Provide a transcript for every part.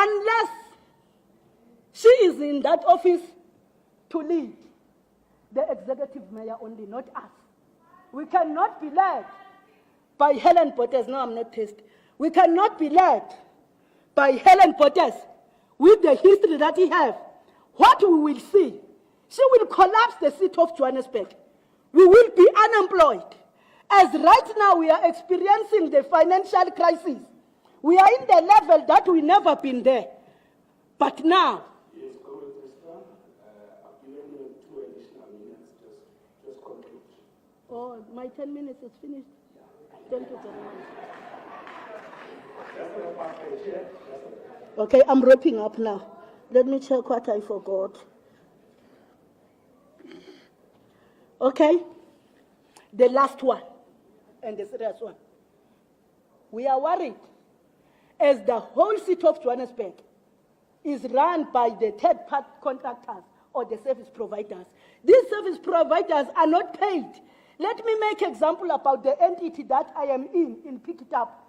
unless she is in that office to lead the executive mayor only, not us. We cannot be led by Helen Potters. No, I'm not pissed. We cannot be led by Helen Potters with the history that he has. What we will see, she will collapse the seat of Johannesburg. We will be unemployed. As right now we are experiencing the financial crisis. We are in the level that we never been there. But now, yes, I've given you 2 additional minutes. Just conclude. Oh, my 10 minutes is finished. Thank you very much. Okay, I'm wrapping up now. Let me check what I forgot. Okay, the last one, and the serious one. We are worried as the whole city of Johannesburg is run by the third-party contractors or the service providers. These service providers are not paid. Let me make an example about the entity that I am in Pick It Up.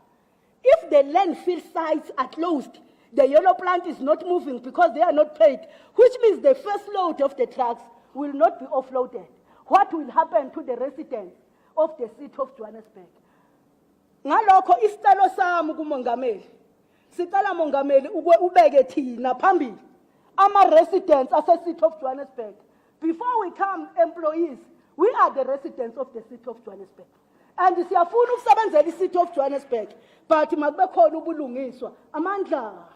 If the landfill sites are closed, the yellow plant is not moving because they are not paid, which means the first load of the trucks will not be offloaded. What will happen to the residents of the city of Johannesburg? Ngalokho isicelo sami kumongameli. Sicela mongameli ubeke thina phambili ama residents ase city of Johannesburg. Before we come employees, we are the residents of the city of Johannesburg. And siyafuna ukusebenzela i-city of Johannesburg, but makube khona ubulungiswa amandla.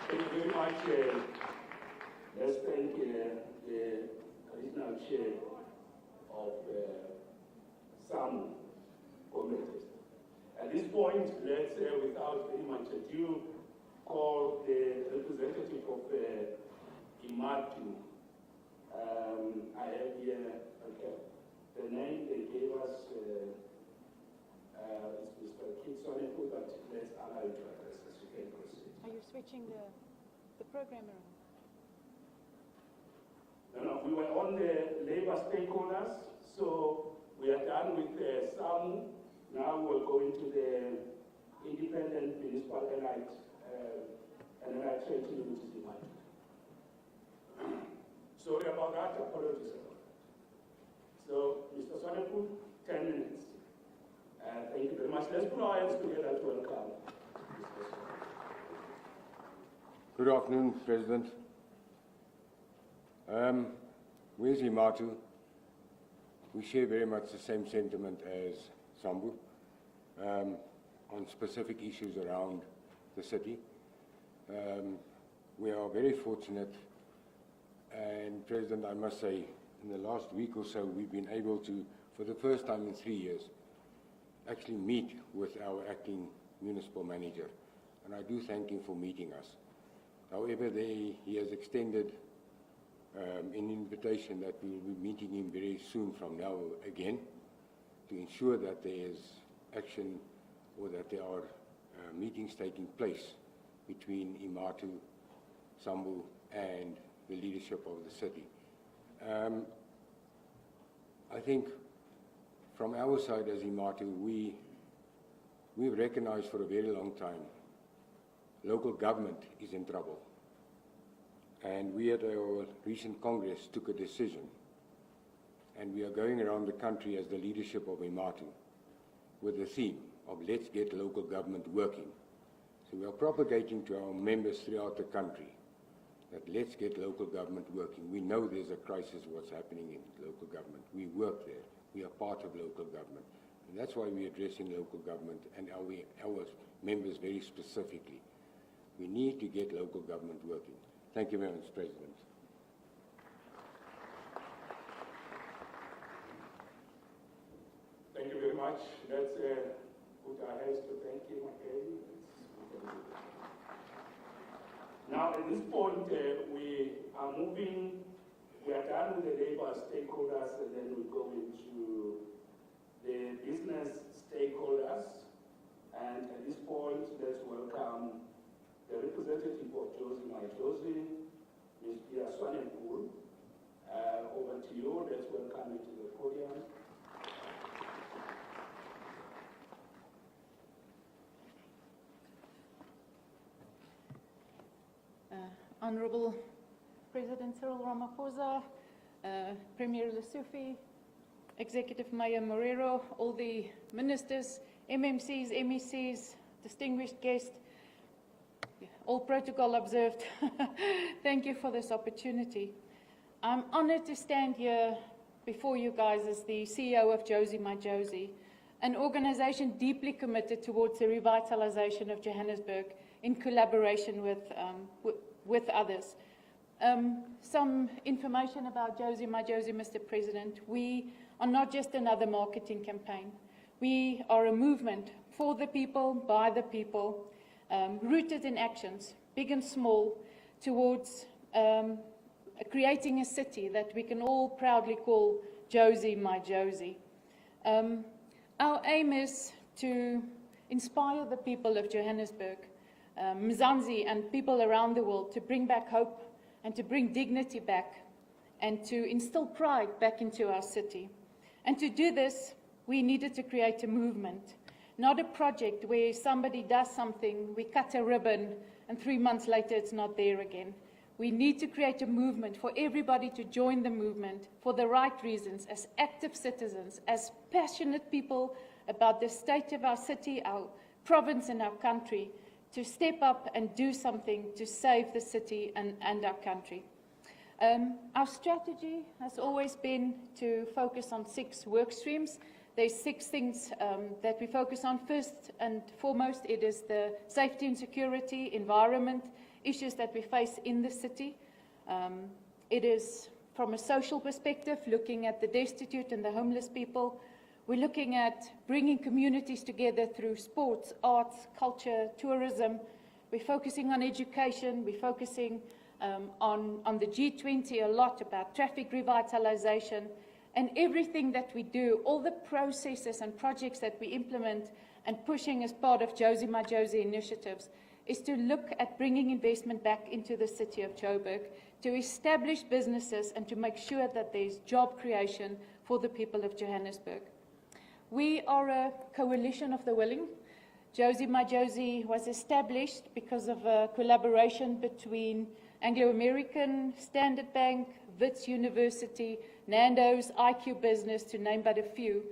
Thank you very much. Let's thank the original chair of SAMU committee. At this point, let's, without very much ado, call the representative of IMATU. I have here, okay, the name they gave us is Mr. Kitsoneku, but let's allow you to address us. You can proceed. Are you switching the program around? No, we were on the labor stakeholders, so we are done with SAMU. Now we're going to the independent municipal elite, and then I try to use the mic. Sorry about that, apologies. So, Mr. Soneku, 10 minutes. Thank you very much. Let's put our hands together to welcome. Good afternoon, President. Where's IMATU? We share very much the same sentiment as SAMBU on specific issues around the city. We are very fortunate, and President, I must say, in the last week or so, we've been able to, for the first time in 3 years, actually meet with our acting municipal manager. And I do thank him for meeting us. However, he has extended an invitation that we will be meeting him very soon from now again to ensure that there is action or that there are meetings taking place between IMATU, SAMBU, and the leadership of the city. I think from our side as IMATU, we've recognized for a very long time local government is in trouble. And we at our recent Congress took a decision, and we are going around the country as the leadership of IMATU with the theme of let's get local government working. So we are propagating to our members throughout the country that let's get local government working. We know there's a crisis what's happening in local government. We work there. We are part of local government. And that's why we're addressing local government and our members very specifically. We need to get local government working. Thank you very much, President. Thank you very much. Let's put our hands to thank him again. Now, at this point, we are done with the labor stakeholders, and then we go into the business stakeholders. And at this point, let's welcome the representative of Josie, Ms. Pia Swanepoel. Over to you. Let's welcome you to the podium. Honourable President Cyril Ramaphosa, Premier Lessufi, Executive Mayor Morero, all the ministers, MMCs, MECs, distinguished guests, all protocol observed. Thank you for this opportunity. I'm honoured to stand here before you guys as the CEO of Josie My Josie, an organisation deeply committed towards the revitalisation of Johannesburg in collaboration with others. Some information about Josie My Josie, Mr. President. We are not just another marketing campaign. We are a movement for the people, by the people, rooted in actions, big and small, towards creating a city that we can all proudly call Josie My Josie. Our aim is to inspire the people of Johannesburg, Mzansi and people around the world to bring back hope and to bring dignity back and to instill pride back into our city. And to do this, we needed to create a movement, not a project where somebody does something, we cut a ribbon, and 3 months later it's not there again. We need to create a movement for everybody to join the movement for the right reasons, as active citizens, as passionate people about the state of our city, our province and our country, to step up and do something to save the city and our country. Our strategy has always been to focus on 6 work streams. There's 6 things that we focus on. First and foremost, it is the safety and security, environment, issues that we face in the city. It is, from a social perspective, looking at the destitute and the homeless people. We're looking at bringing communities together through sports, arts, culture, tourism. We're focusing on education. We're focusing on the G20 a lot about traffic revitalization. And everything that we do, all the processes and projects that we implement and pushing as part of Josie My Josie initiatives, is to look at bringing investment back into the city of Joburg, to establish businesses and to make sure that there's job creation for the people of Johannesburg. We are a coalition of the willing. Josie My Josie was established because of a collaboration between Anglo-American, Standard Bank, Wits University, Nando's, IQ Business, to name but a few.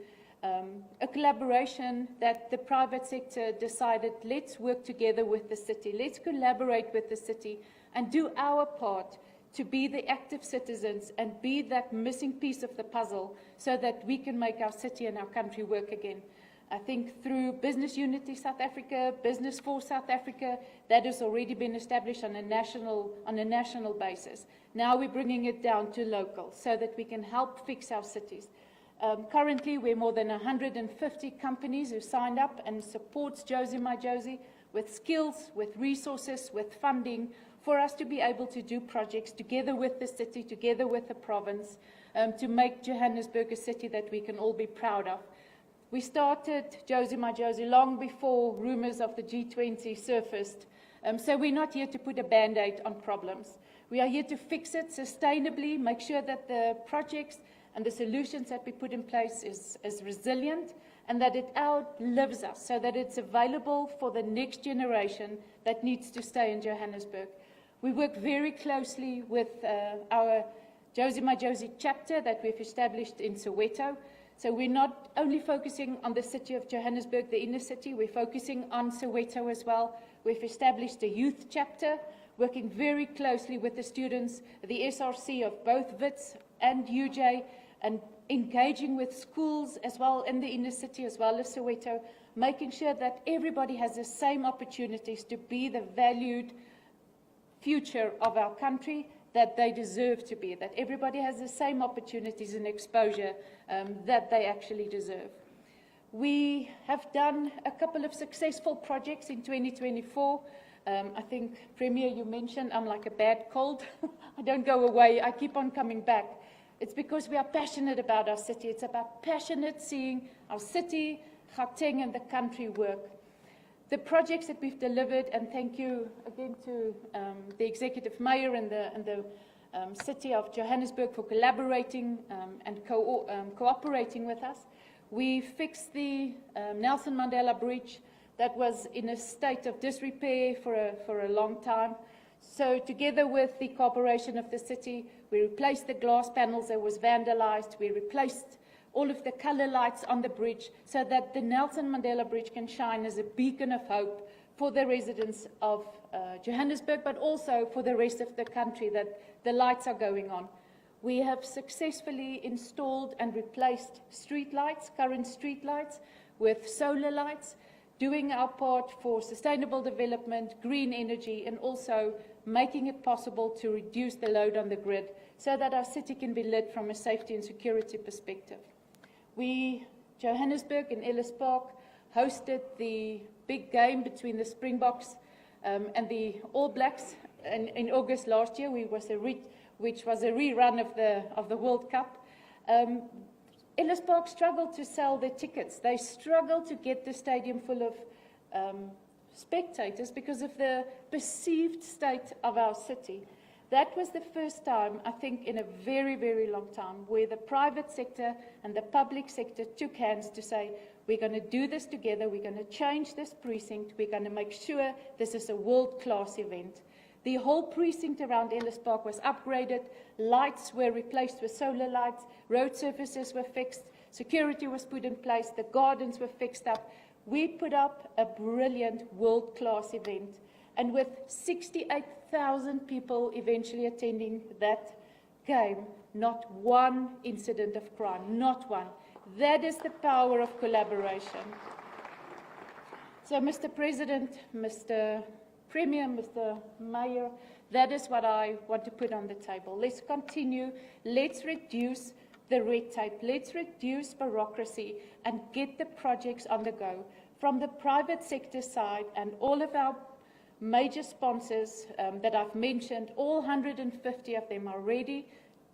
A collaboration that the private sector decided, let's work together with the city, let's collaborate with the city and do our part to be the active citizens and be that missing piece of the puzzle so that we can make our city and our country work again. I think through Business Unity South Africa, Business for South Africa, that has already been established on a national basis. Now we're bringing it down to local so that we can help fix our cities. Currently, we're more than 150 companies who signed up and supports Josie My Josie with skills, with resources, with funding for us to be able to do projects together with the city, together with the province, to make Johannesburg a city that we can all be proud of. We started Josie My Josie long before rumours of the G20 surfaced, so we're not here to put a band-aid on problems. We are here to fix it sustainably, make sure that the projects and the solutions that we put in place is resilient and that it outlives us so that it's available for the next generation that needs to stay in Johannesburg. We work very closely with our Josie My Josie chapter that we've established in Soweto. So we're not only focusing on the city of Johannesburg, the inner city, we're focusing on Soweto as well. We've established a youth chapter, working very closely with the students, the SRC of both WITS and UJ, and engaging with schools as well in the inner city as well as Soweto, making sure that everybody has the same opportunities to be the valued future of our country that they deserve to be, that everybody has the same opportunities and exposure that they actually deserve. We have done a couple of successful projects in 2024. I think, Premier, you mentioned I'm like a bad cold. I don't go away. I keep on coming back. It's because we are passionate about our city. It's about passionate seeing our city, Gauteng, and the country work. The projects that we've delivered, and thank you again to the Executive Mayor and the City of Johannesburg for collaborating and cooperating with us. We fixed the Nelson Mandela Bridge that was in a state of disrepair for a long time. So together with the cooperation of the city, we replaced the glass panels that was vandalized. We replaced all of the color lights on the bridge so that the Nelson Mandela Bridge can shine as a beacon of hope for the residents of Johannesburg, but also for the rest of the country, that the lights are going on. We have successfully installed and replaced street lights, current street lights, with solar lights, doing our part for sustainable development, green energy, and also making it possible to reduce the load on the grid so that our city can be lit from a safety and security perspective. Johannesburg and Ellis Park, hosted the big game between the Springboks and the All Blacks in August last year, which was a rerun of the World Cup. Ellis Park struggled to sell their tickets. They struggled to get the stadium full of spectators because of the perceived state of our city. That was the first time, I think, in a very, very long time, where the private sector and the public sector took hands to say, we're going to do this together, we're going to change this precinct, we're going to make sure this is a world-class event. The whole precinct around Ellis Park was upgraded, lights were replaced with solar lights, road surfaces were fixed, security was put in place, the gardens were fixed up. We put up a brilliant world-class event, and with 68,000 people eventually attending that game, not one incident of crime, not one. That is the power of collaboration. So, Mr. President, Mr. Premier, Mr. Mayor, that is what I want to put on the table. Let's continue. Let's reduce the red tape. Let's reduce bureaucracy and get the projects on the go. From the private sector side and all of our major sponsors that I've mentioned, all 150 of them are ready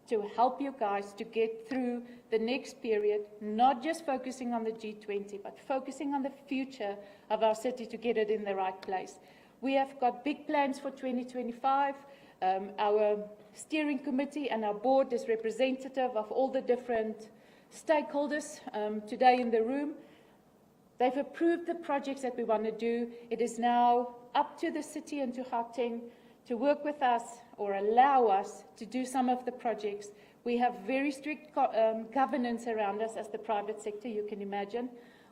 to help you guys to get through the next period, not just focusing on the G20, but focusing on the future of our city to get it in the right place. We have got big plans for 2025. Our steering committee and our board is representative of all the different stakeholders today in the room. They've approved the projects that we want to do. It is now up to the city and to Gauteng to work with us or allow us to do some of the projects. We have very strict governance around us as the private sector, you can imagine.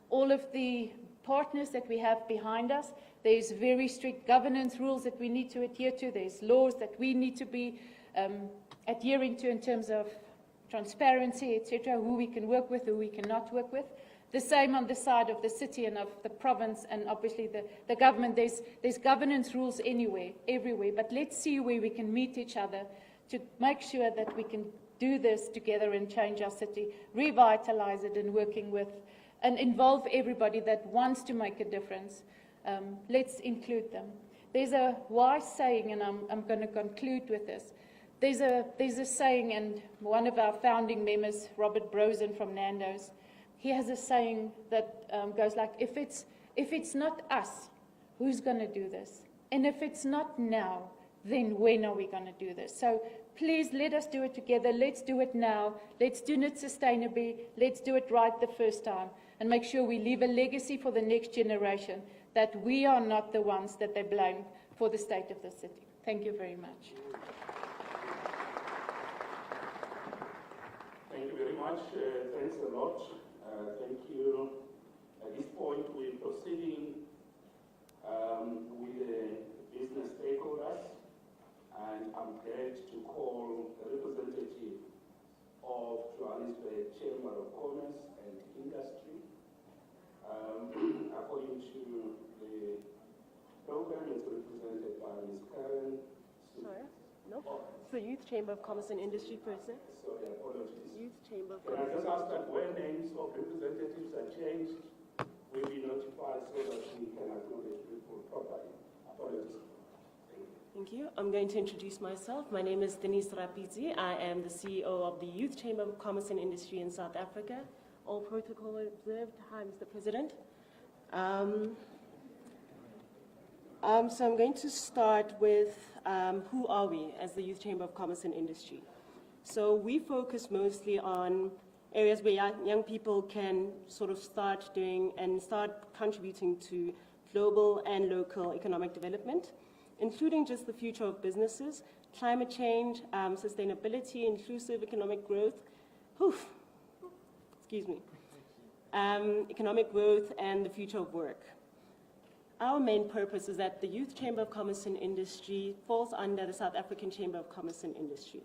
All of the partners that we have behind us, there's very strict governance rules that we need to adhere to. There's laws that we need to be adhering to in terms of transparency, etc., who we can work with, who we cannot work with. The same on the side of the city and of the province and obviously the government. There's governance rules everywhere, but let's see where we can meet each other to make sure that we can do this together and change our city, revitalize it, and working with and involve everybody that wants to make a difference. Let's include them. There's a wise saying, and I'm going to conclude with this. There's a saying, and one of our founding members, Robert Brosen from Nando's, he has a saying that goes like, if it's not us, who's going to do this? And if it's not now, then when are we going to do this? So please let us do it together. Let's do it now. Let's do it sustainably. Let's do it right the first time and make sure we leave a legacy for the next generation, that we are not the ones that they blame for the state of the city. Thank you very much. Thank you very much. Thanks a lot. Thank you. At this point, we're proceeding with the business stakeholders, and I'm glad to call a representative of Johannesburg Chamber of Commerce and Industry. According to the program, it's represented by Ms. Karen. Sorry? No? It's the Youth Chamber of Commerce and Industry person. Sorry, apologies. Youth Chamber of Can I Commerce. just ask that when names of representatives are changed, we'll be notified so that we can acknowledge people properly. Apologies. Thank you. I'm going to introduce myself. My name is Denise Rapidzi. I am the CEO of the Youth Chamber of Commerce and Industry in South Africa. All protocol observed. Hi, Mr. President. So I'm going to start with who are we as the Youth Chamber of Commerce and Industry. So we focus mostly on areas where young people can sort of start doing and start contributing to global and local economic development. including just the future of businesses, climate change, sustainability, inclusive economic growth, economic growth, and the future of work. Our main purpose is that the Youth Chamber of Commerce and Industry falls under the South African Chamber of Commerce and Industry,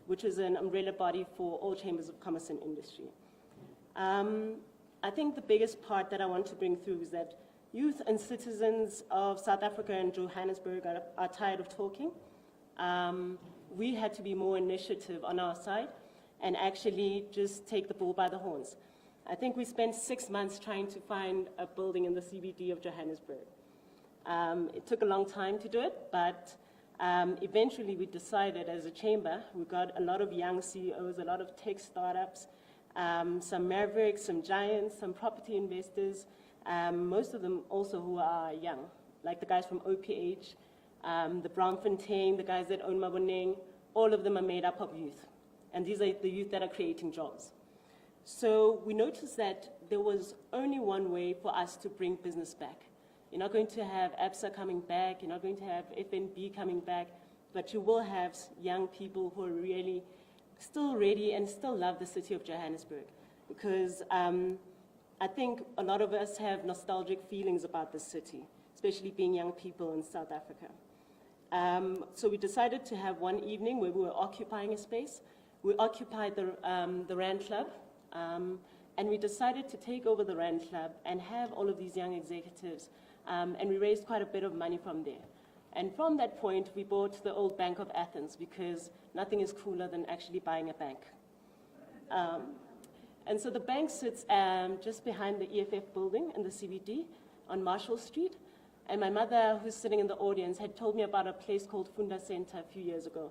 which is an umbrella body for all chambers of commerce and industry. I think the biggest part that I want to bring through is that youth and citizens of South Africa and Johannesburg are tired of talking. We had to be more initiative on our side and actually just take the bull by the horns. I think we spent 6 months trying to find a building in the CBD of Johannesburg. It took a long time to do it, but eventually we decided as a chamber, we got a lot of young CEOs, a lot of tech startups, some mavericks, some giants, some property investors, most of them also who are young, like the guys from OPH, the Braamfontein, the guys that own Maboneng, all of them are made up of youth. And these are the youth that are creating jobs. So we noticed that there was only one way for us to bring business back. You're not going to have ABSA coming back, you're not going to have FNB coming back, but you will have young people who are really still ready and still love the city of Johannesburg. Because I think a lot of us have nostalgic feelings about the city, especially being young people in South Africa. So we decided to have one evening where we were occupying a space. We occupied the Rand Club, and we decided to take over the Rand Club and have all of these young executives, and we raised quite a bit of money from there. And from that point, we bought the old Bank of Athens, because nothing is cooler than actually buying a bank. And so the bank sits just behind the EFF building in the CBD on Marshall Street. And my mother, who's sitting in the audience, had told me about a place called Funda Center a few years ago.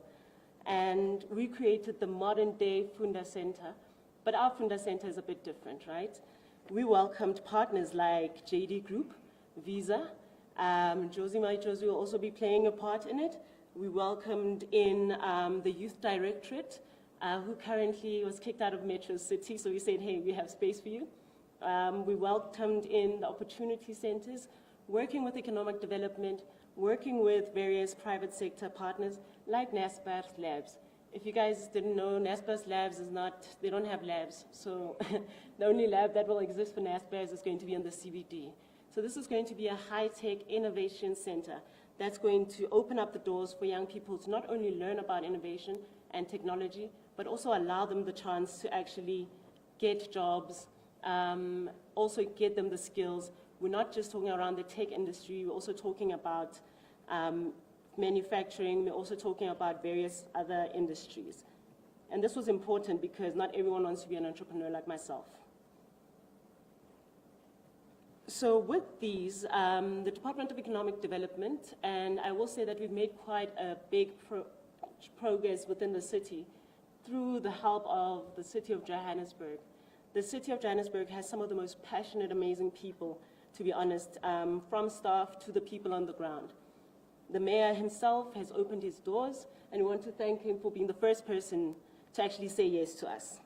And we created the modern-day Funda Center, but our Funda Center is a bit different, right? We welcomed partners like JD Group, Visa, Josie will also be playing a part in it. We welcomed in the Youth Directorate, who currently was kicked out of Metro City, so we said, hey, we have space for you. We welcomed in the opportunity centers, working with economic development, working with various private sector partners like Naspers Labs. If you guys didn't know, Naspers Labs is not, they don't have labs. So the only lab that will exist for Naspers is going to be in the CBD. So this is going to be a high-tech innovation center that's going to open up the doors for young people to not only learn about innovation and technology, but also allow them the chance to actually get jobs, also get them the skills. We're not just talking around the tech industry, we're also talking about manufacturing, we're also talking about various other industries. And this was important because not everyone wants to be an entrepreneur like myself. So with these, the Department of Economic Development, and I will say that we've made quite a big progress within the city through the help of the city of Johannesburg. The city of Johannesburg has some of the most passionate, amazing people, to be honest, from staff to the people on the ground. The mayor himself has opened his doors, and we want to thank him for being the first person to actually say yes to us.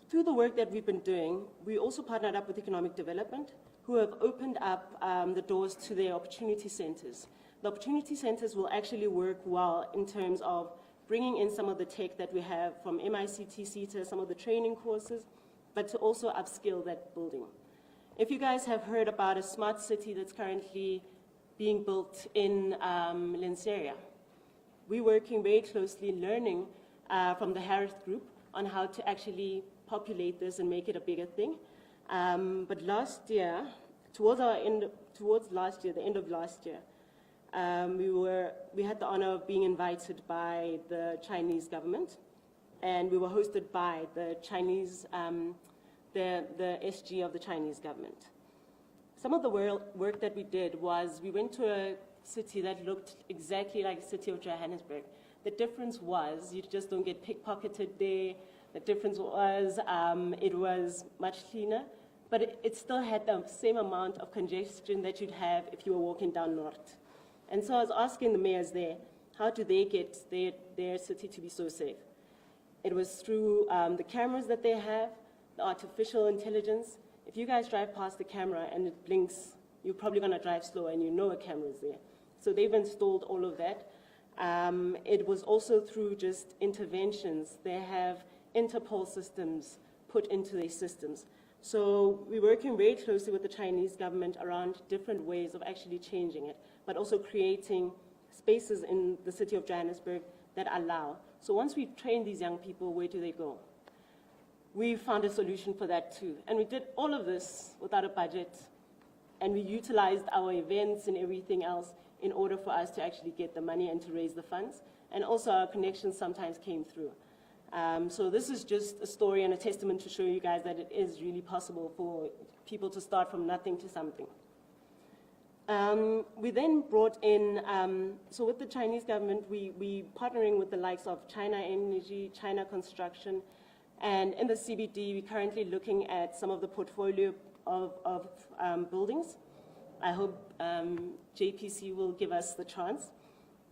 Through the work that we've been doing, we also partnered up with economic development, who have opened up the doors to their opportunity centers. The opportunity centers will actually work well in terms of bringing in some of the tech that we have from MICT, CETA, some of the training courses, but to also upskill that building. If you guys have heard about a smart city that's currently being built in Lenseria, we're working very closely, learning from the Harris Group on how to actually populate this and make it a bigger thing. But last year, the end of last year, we had the honor of being invited by the Chinese government, and we were hosted by the Chinese, the SG of the Chinese government. Some of the work that we did was we went to a city that looked exactly like the city of Johannesburg. The difference was you just don't get pickpocketed there. The difference was it was much cleaner, but it still had the same amount of congestion that you'd have if you were walking down north. And so I was asking the mayors there, how do they get their city to be so safe? It was through the cameras that they have, the artificial intelligence. If you guys drive past the camera and it blinks you're probably going to drive slow and you know a camera is there. So they've installed all of that. It was also through just interventions. They have Interpol systems put into their systems. So we're working very closely with the Chinese government around different ways of actually changing it, but also creating spaces in the city of Johannesburg that allow. So once we train these young people, where do they go? We found a solution for that too. And we did all of this without a budget, and we utilized our events and everything else in order for us to actually get the money and to raise the funds. And also our connections sometimes came through. So this is just a story and a testament to show you guys that it is really possible for people to start from nothing to something. We then brought in, so with the Chinese government, we partnering with the likes of China Energy, China Construction, and in the CBD, we're currently looking at some of the portfolio of buildings. I hope JPC will give us the chance.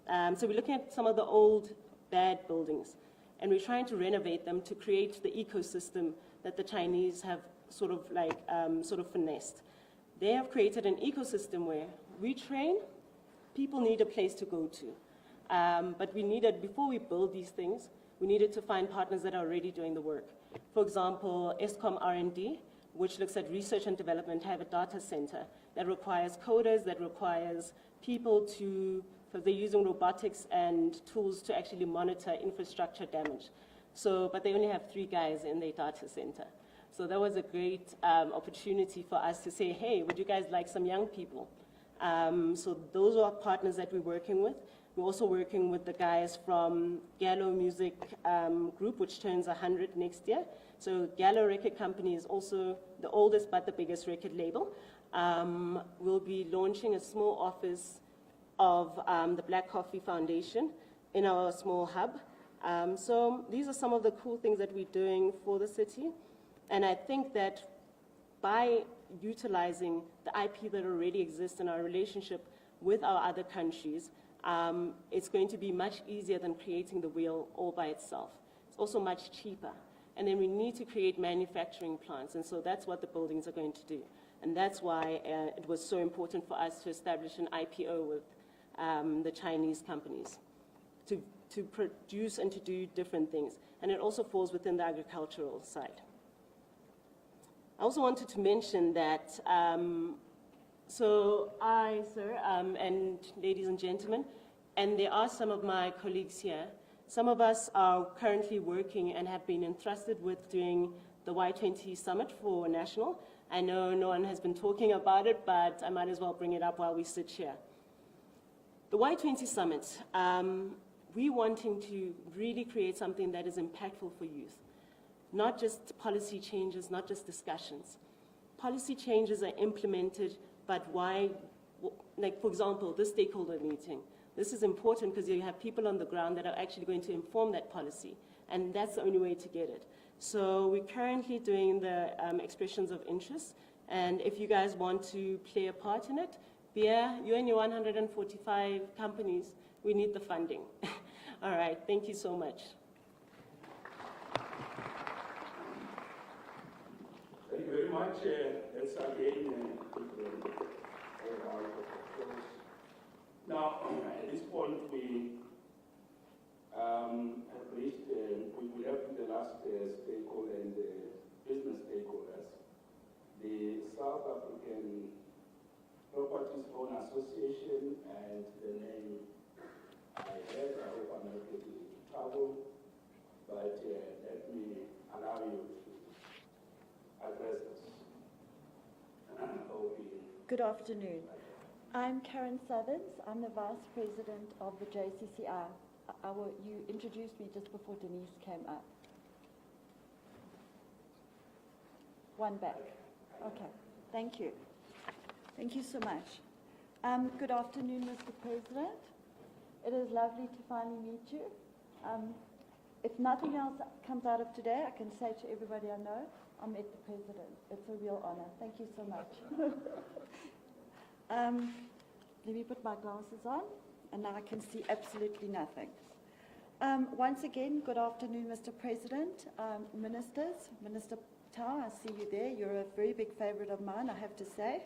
So we're looking at some of the old, bad buildings, and we're trying to renovate them to create the ecosystem that the Chinese have sort of finessed. They have created an ecosystem where we train, people need a place to go to. But we needed, before we build these things, we needed to find partners that are already doing the work. For example, Eskom R&D, which looks at research and development, have a data center that requires coders, that requires people to, because they're using robotics and tools to actually monitor infrastructure damage. So, but they only have 3 guys in their data center. So that was a great opportunity for us to say, hey, would you guys like some young people? So those are partners that we're working with. We're also working with the guys from Gallo Music Group, which turns 100 next year. So Gallo Record Company is also the oldest but the biggest record label. We'll be launching a small office of the Black Coffee Foundation in our small hub. So these are some of the cool things that we're doing for the city. And I think that by utilizing the IP that already exists in our relationship with our other countries, it's going to be much easier than creating the wheel all by itself. It's also much cheaper. And then we need to create manufacturing plants, and so that's what the buildings are going to do. And that's why it was so important for us to establish an IPO with the Chinese companies to produce and to do different things. And it also falls within the agricultural side. I also wanted to mention that, so I, sir, and ladies and gentlemen, and there are some of my colleagues here, some of us are currently working and have been entrusted with doing the Y20 Summit for National. I know no one has been talking about it, but I might as well bring it up while we sit here. The Y20 Summit, we're wanting to really create something that is impactful for youth. Not just policy changes, not just discussions. Policy changes are implemented, but why, like for example, this stakeholder meeting. This is important because you have people on the ground that are actually going to inform that policy, and that's the only way to get it. So we're currently doing the expressions of interest, and if you guys want to play a part in it, Bia, you and your 145 companies, we need the funding. All right, thank you so much. Thank you very much. That's again. Now, at this point, we have reached, we have the last stakeholder and the business stakeholders. The South African Properties Owner Association, and the name I have, I hope I'm not getting into trouble, but let me allow you to address us. Good afternoon. I'm Karen Southerns. I'm the Vice President of the JCCI. You introduced me just before Denise came up. One back. Okay. Thank you. Thank you so much. Good afternoon, Mr. President. It is lovely to finally meet you. If nothing else comes out of today, I can say to everybody I know, I met the President. It's a real honor. Thank you so much. Let me put my glasses on, and now I can see absolutely nothing. Once again, good afternoon, Mr. President, ministers, Minister Tau, I see you there. You're a very big favorite of mine, I have to say.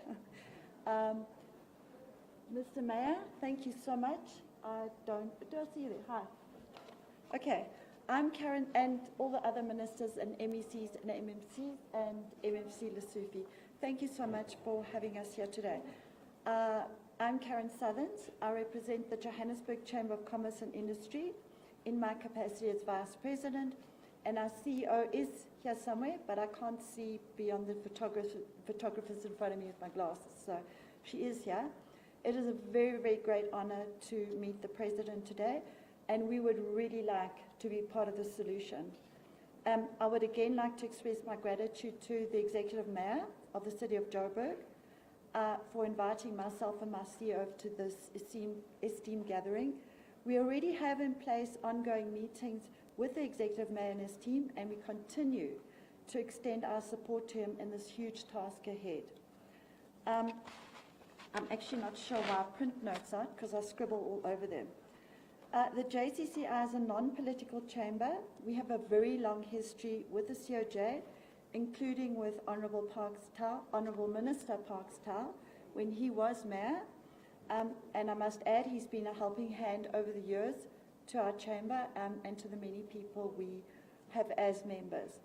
Mr. Mayor, thank you so much. Do I see you there? Hi. Okay, I'm Karen, and all the other ministers and MECs and MMCs and MMC Lesotho. Thank you so much for having us here today. I'm Karen Southerns. I represent the Johannesburg Chamber of Commerce and Industry in my capacity as Vice President, and our CEO is here somewhere, but I can't see beyond the photographers in front of me with my glasses, so she is here. It is a very, very great honor to meet the President today, and we would really like to be part of the solution. I would again like to express my gratitude to the Executive Mayor of the City of Joburg for inviting myself and my CEO to this esteemed gathering. We already have in place ongoing meetings with the Executive Mayor and his team, and we continue to extend our support to him in this huge task ahead. I'm actually not sure why I print notes out, because I scribble all over them. The JCCI is a non-political chamber. We have a very long history with the COJ, including with Honourable Minister Parks Tau, when he was mayor. And I must add, he's been a helping hand over the years to our chamber and to the many people we have as members.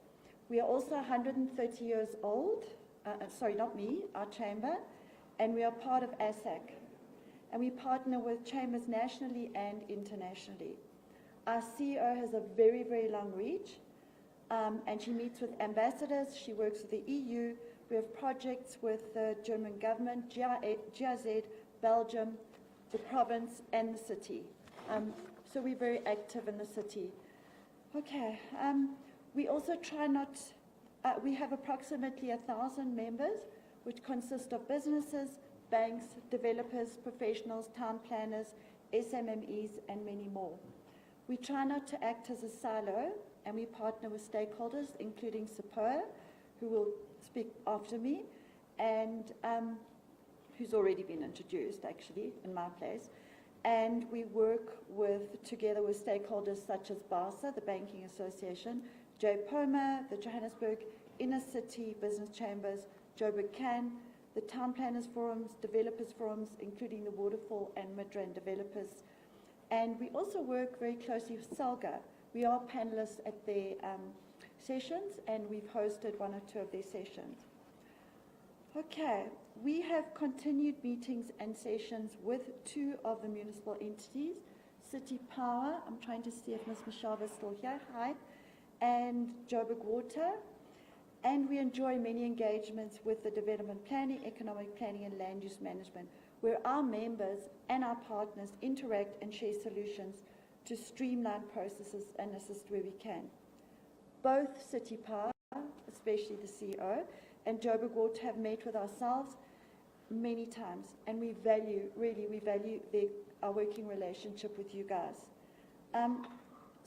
We are also 130 years old, sorry, not me, our chamber, and we are part of ASAC. And we partner with chambers nationally and internationally. Our CEO has a very, very long reach, and she meets with ambassadors, she works with the EU, we have projects with the German government, GIZ, Belgium, the province, and the city. So we're very active in the city. Okay, we also try not, we have approximately 1,000 members, which consist of businesses, banks, developers, professionals, town planners, SMMEs, and many more. We try not to act as a silo, and we partner with stakeholders, including SAPOA, who will speak after me, and who's already been introduced, actually, in my place. And we work together with stakeholders such as BASA, the Banking Association, JPOMA, the Johannesburg Inner City Business Chambers, Joburg CAN, the Town Planners Forums, Developers Forums, including the Waterfall and Midrand developers. And we also work very closely with SALGA. We are panelists at their sessions, and we've hosted one or two of their sessions. Okay, we have continued meetings and sessions with two of the municipal entities, City Power, I'm trying to see if Ms. Mashava is still here, hi, and Joburg Water. And we enjoy many engagements with the development planning, economic planning, and land use management, where our members and our partners interact and share solutions to streamline processes and assist where we can. Both City Power, especially the CEO, and Joburg Water have met with ourselves many times, and we value our working relationship with you guys.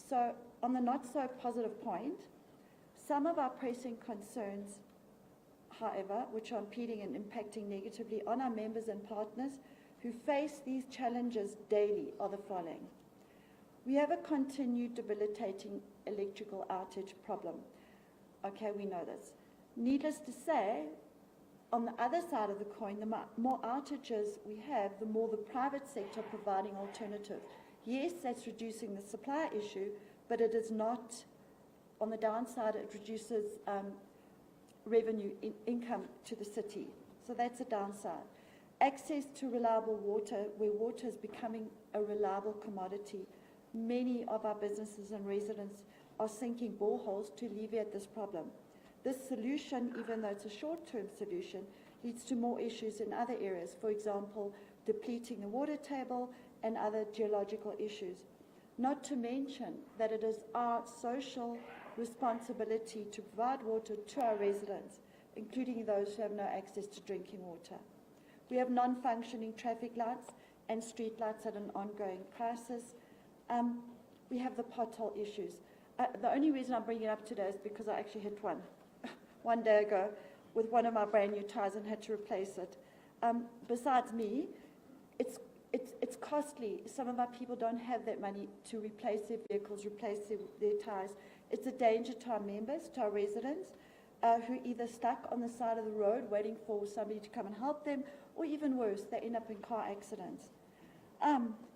So on the not so positive point, some of our pressing concerns, however, which are impeding and impacting negatively on our members and partners who face these challenges daily, are the following. We have a continued debilitating electrical outage problem. Okay, we know this. Needless to say, on the other side of the coin, the more outages we have, the more the private sector providing alternatives. Yes, that's reducing the supply issue, but it is not, on the downside, it reduces revenue income to the city. So that's a downside. Access to reliable water, where water is becoming a reliable commodity. Many of our businesses and residents are sinking boreholes to alleviate this problem. This solution, even though it's a short-term solution, leads to more issues in other areas, for example, depleting the water table and other geological issues. Not to mention that it is our social responsibility to provide water to our residents, including those who have no access to drinking water. We have non-functioning traffic lights and street lights at an ongoing crisis. We have the pothole issues. The only reason I'm bringing it up today is because I actually hit one day ago with one of my brand new tires and had to replace it. Besides me, it's costly. Some of our people don't have that money to replace their vehicles, replace their tires. It's a danger to our members, to our residents. who either stuck on the side of the road waiting for somebody to come and help them, or even worse, they end up in car accidents.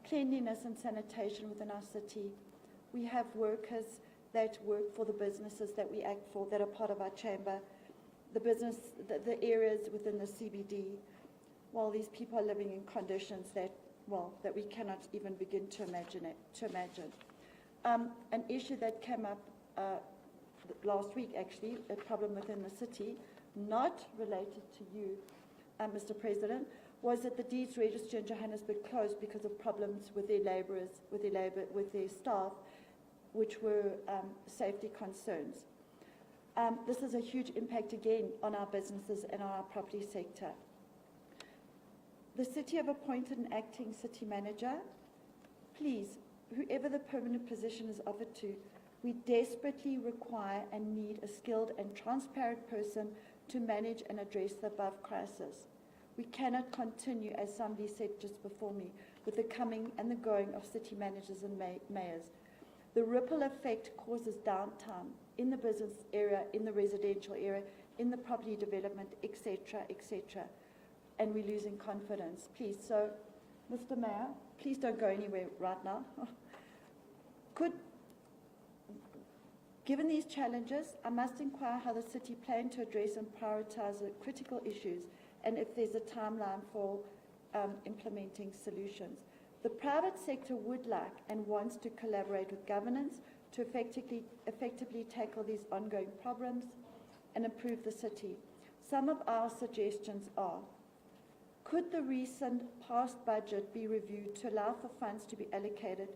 Cleanliness and sanitation within our city. We have workers that work for the businesses that we act for, that are part of our chamber, the areas within the CBD, while these people are living in conditions that, well, that we cannot even begin to imagine. An issue that came up last week, actually, a problem within the city, not related to you, Mr. President, was that the deeds register in Johannesburg closed because of problems with their labourers, with their staff, which were safety concerns. This is a huge impact again on our businesses and on our property sector. The city have appointed an acting city manager. Please, whoever the permanent position is offered to, we desperately require and need a skilled and transparent person to manage and address the above crisis. We cannot continue, as somebody said just before me, with the coming and the going of city managers and mayors. The ripple effect causes downtime in the business area, in the residential area, in the property development, etc., etc. And we're losing confidence. Please, so, Mr. Mayor, please don't go anywhere right now. Given these challenges, I must inquire how the city plans to address and prioritize the critical issues, and if there's a timeline for implementing solutions. The private sector would like and wants to collaborate with governance to effectively tackle these ongoing problems and improve the city. Some of our suggestions are: could the recent past budget be reviewed to allow for funds to be allocated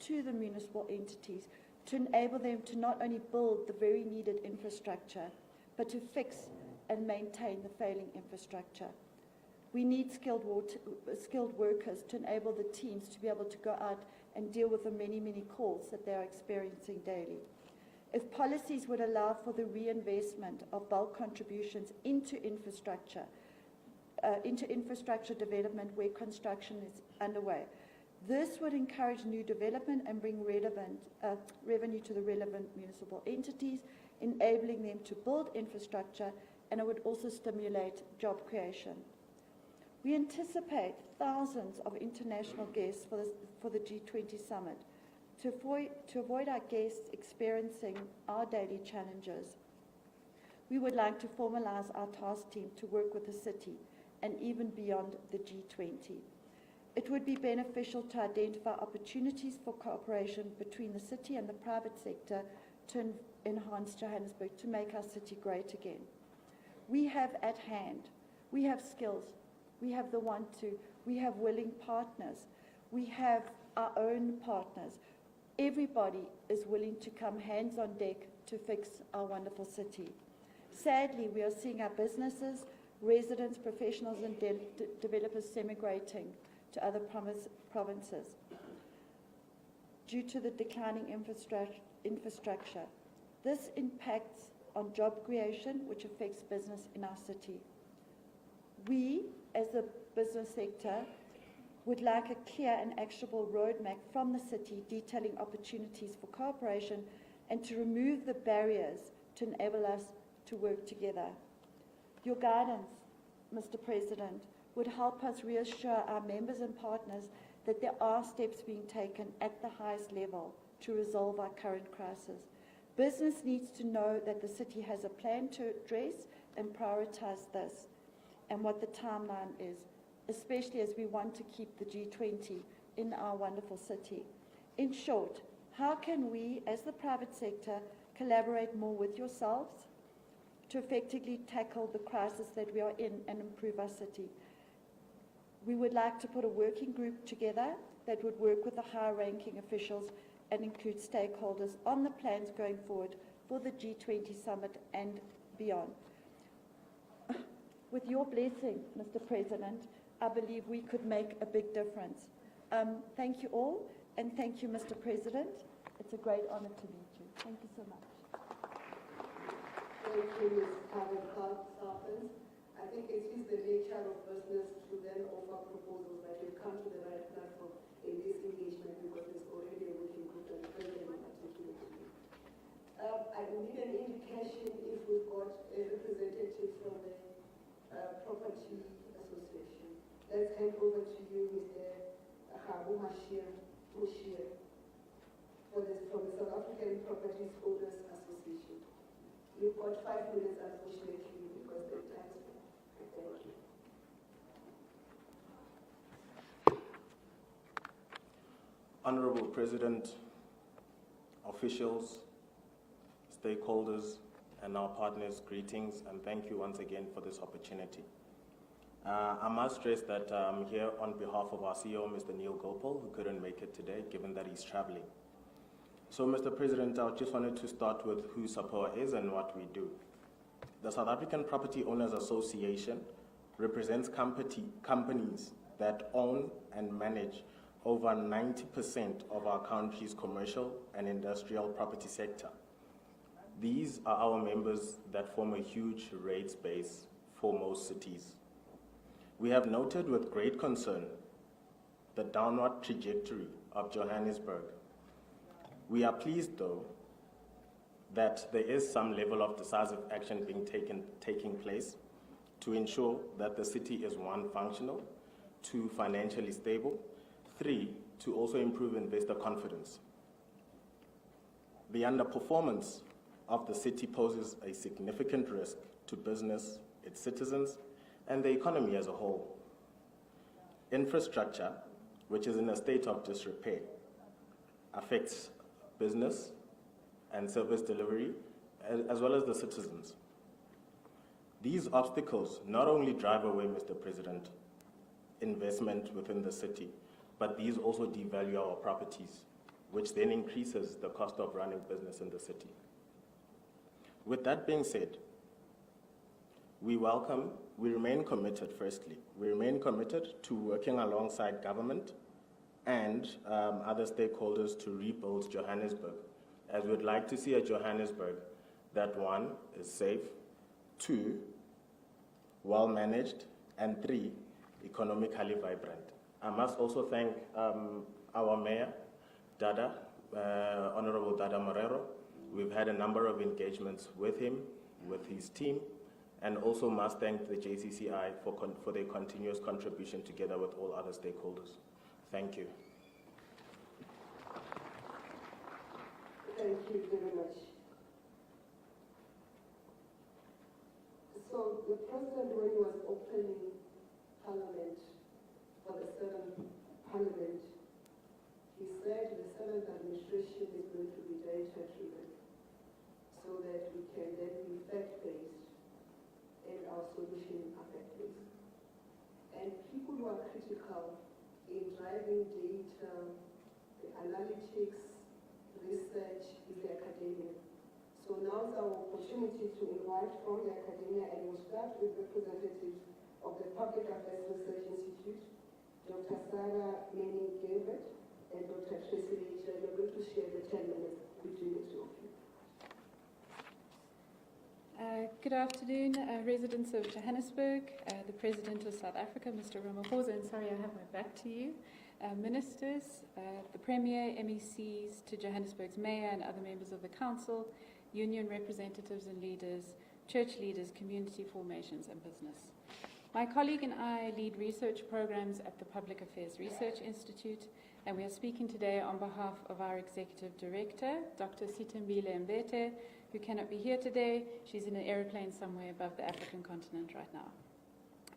to the municipal entities to enable them to not only build the very needed infrastructure, but to fix and maintain the failing infrastructure? We need skilled workers to enable the teams to be able to go out and deal with the many, many calls that they are experiencing daily. If policies would allow for the reinvestment of bulk contributions into infrastructure development where construction is underway, this would encourage new development and bring revenue to the relevant municipal entities, enabling them to build infrastructure, and it would also stimulate job creation. We anticipate thousands of international guests for the G20 summit. To avoid our guests experiencing our daily challenges, we would like to formalize our task team to work with the city and even beyond the G20. It would be beneficial to identify opportunities for cooperation between the city and the private sector to enhance Johannesburg, to make our city great again. We have at hand, we have skills, we have the want to, we have willing partners, we have our own partners. Everybody is willing to come hands on deck to fix our wonderful city. Sadly, we are seeing our businesses, residents, professionals and developers emigrating to other provinces due to the declining infrastructure. This impacts on job creation, which affects business in our city. We, as a business sector, would like a clear and actionable roadmap from the city detailing opportunities for cooperation and to remove the barriers to enable us to work together. Your guidance, Mr. President, would help us reassure our members and partners that there are steps being taken at the highest level to resolve our current crisis. Business needs to know that the city has a plan to address and prioritize this and what the timeline is, especially as we want to keep the G20 in our wonderful city. In short, how can we, as the private sector, collaborate more with yourselves to effectively tackle the crisis that we are in and improve our city? We would like to put a working group together that would work with the higher-ranking officials and include stakeholders on the plans going forward for the G20 summit and beyond. With your blessing, Mr. President, I believe we could make a big difference. Thank you all, and thank you, Mr. President. It's a great honor to meet you. Thank you so much. Thank you, Ms. Karen Starkins. I think it is the nature of business to then offer proposals that will come to the right platform in this engagement because there's already a working group and very articulated. I need an indication if we've got a representative from the Property Association. Let's hand over to you, Mr. Habu Mashir, from the South African Property Owners Association. You've got 5 minutes, unfortunately, because the time is up. Thank you. Honorable President, officials, stakeholders, and our partners, greetings, and thank you once again for this opportunity. I must stress that I'm here on behalf of our CEO, Mr. Neil Gopal, who couldn't make it today, given that he's traveling. So, Mr. President, I just wanted to start with who SAPOA is and what we do. The South African Property Owners Association represents companies that own and manage over 90% of our country's commercial and industrial property sector. These are our members that form a huge rates base for most cities. We have noted with great concern the downward trajectory of Johannesburg. We are pleased, though, that there is some level of decisive action taking place to ensure that the city is 1, functional, 2, financially stable, 3, to also improve investor confidence. The underperformance of the city poses a significant risk to business, its citizens, and the economy as a whole. Infrastructure, which is in a state of disrepair, affects business and service delivery, as well as the citizens. These obstacles not only drive away, Mr. President, investment within the city, but these also devalue our properties, which then increases the cost of running business in the city. With that being said, we remain committed, firstly. We remain committed to working alongside government and other stakeholders to rebuild Johannesburg, as we'd like to see a Johannesburg that, 1, is safe, 2, well-managed, and 3, economically vibrant. I must also thank our Mayor, Dada, Honorable Dada Morero. We've had a number of engagements with him, with his team, and also must thank the JCCI for their continuous contribution together with all other stakeholders. Thank you. Thank you very much. So the President, when he was opening Parliament, for the 7th Parliament, he said the 7th administration is going to be data-driven so that we can then be fact-based and our solution are fact-based. And people who are critical in driving data, the analytics, research is the academia. So now is our opportunity to invite from the academia, and we'll start with representatives of the Public Affairs Research Institute, Dr. Sarah Manning-Gilbert and Dr. Tracy Leisure. You're going to share the 10 minutes between the two of you. Good afternoon, residents of Johannesburg, the President of South Africa, Mr. Ramaphosa, and sorry I have my back to you, ministers, the Premier, MECs, to Johannesburg's Mayor and other members of the Council, union representatives and leaders, church leaders, community formations and business. My colleague and I lead research programs at the Public Affairs Research Institute, and we are speaking today on behalf of our Executive Director, Dr. Sitembile Mbete, who cannot be here today. She's in an aeroplane somewhere above the African continent right now.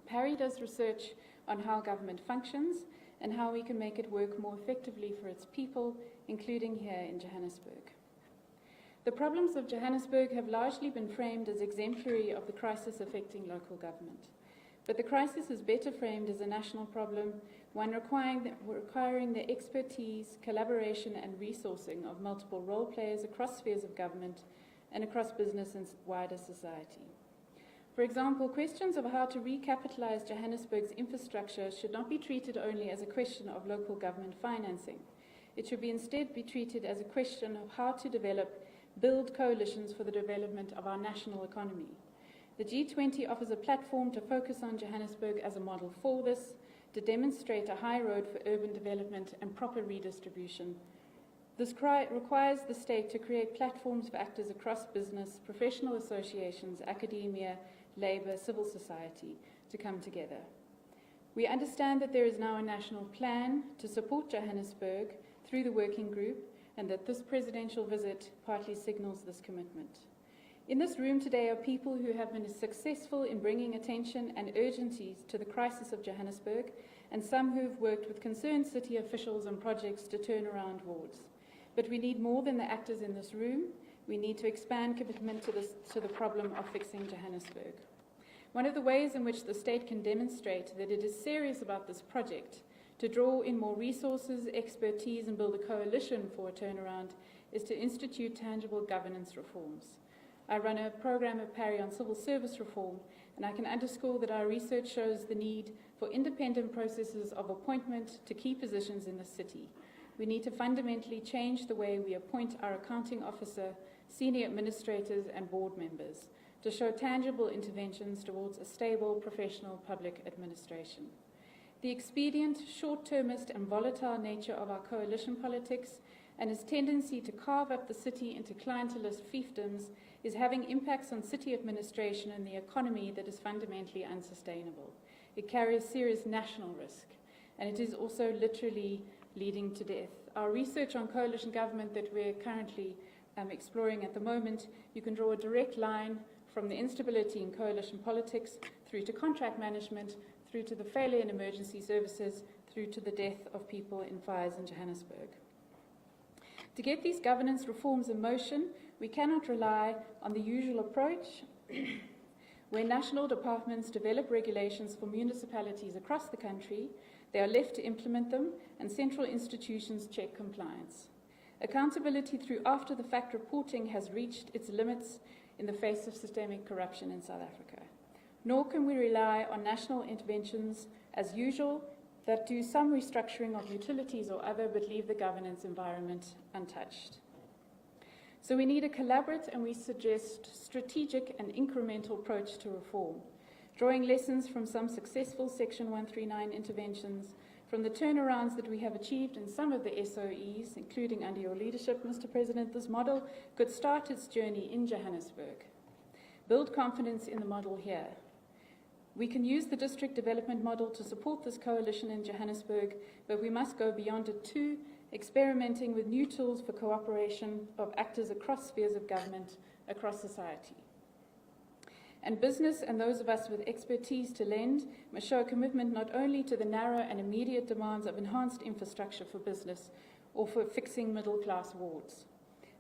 PARI does research on how government functions and how we can make it work more effectively for its people, including here in Johannesburg. The problems of Johannesburg have largely been framed as exemplary of the crisis affecting local government. But the crisis is better framed as a national problem, one requiring the expertise, collaboration and resourcing of multiple role players across spheres of government and across business and wider society. For example, questions of how to recapitalize Johannesburg's infrastructure should not be treated only as a question of local government financing. It should instead be treated as a question of how to build coalitions for the development of our national economy. The G20 offers a platform to focus on Johannesburg as a model for this, to demonstrate a high road for urban development and proper redistribution This requires the state to create platforms for actors across business, professional associations, academia, labour, civil society to come together. We understand that there is now a national plan to support Johannesburg through the working group, and that this presidential visit partly signals this commitment. In this room today are people who have been successful in bringing attention and urgency to the crisis of Johannesburg, and some who have worked with concerned city officials on projects to turn around wards. But we need more than the actors in this room. We need to expand commitment to the problem of fixing Johannesburg. One of the ways in which the state can demonstrate that it is serious about this project, to draw in more resources, expertise, and build a coalition for a turnaround, is to institute tangible governance reforms. I run a program at Parry on civil service reform, and I can underscore that our research shows the need for independent processes of appointment to key positions in the city. We need to fundamentally change the way we appoint our accounting officer, senior administrators, and board members to show tangible interventions towards a stable, professional public administration. The expedient, short-termist, and volatile nature of our coalition politics and its tendency to carve up the city into clientelist fiefdoms is having impacts on city administration and the economy that is fundamentally unsustainable. It carries serious national risk, and it is also literally leading to death. Our research on coalition government that we're currently exploring at the moment, you can draw a direct line from the instability in coalition politics through to contract management, through to the failure in emergency services, through to the death of people in fires in Johannesburg. To get these governance reforms in motion, we cannot rely on the usual approach where national departments develop regulations for municipalities across the country, they are left to implement them, and central institutions check compliance. Accountability through after-the-fact reporting has reached its limits in the face of systemic corruption in South Africa. Nor can we rely on national interventions as usual that do some restructuring of utilities or other but leave the governance environment untouched. So we need a collaborative, and we suggest strategic and incremental approach to reform, drawing lessons from some successful Section 139 interventions, from the turnarounds that we have achieved in some of the SOEs, including under your leadership, Mr. President. This model could start its journey in Johannesburg. Build confidence in the model here. We can use the district development model to support this coalition in Johannesburg, but we must go beyond it too, experimenting with new tools for cooperation of actors across spheres of government, across society. And business and those of us with expertise to lend must show a commitment not only to the narrow and immediate demands of enhanced infrastructure for business or for fixing middle-class wards.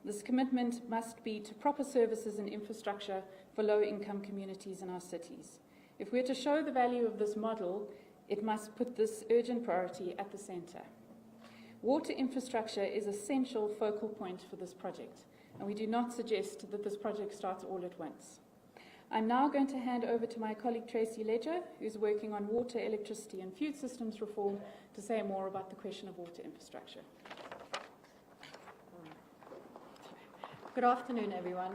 This commitment must be to proper services and infrastructure for low-income communities in our cities. If we're to show the value of this model, it must put this urgent priority at the centre. Water infrastructure is an essential focal point for this project, and we do not suggest that this project starts all at once. I'm now going to hand over to my colleague Tracy Ledger, who's working on water, electricity and food systems reform, to say more about the question of water infrastructure. Good afternoon, everyone.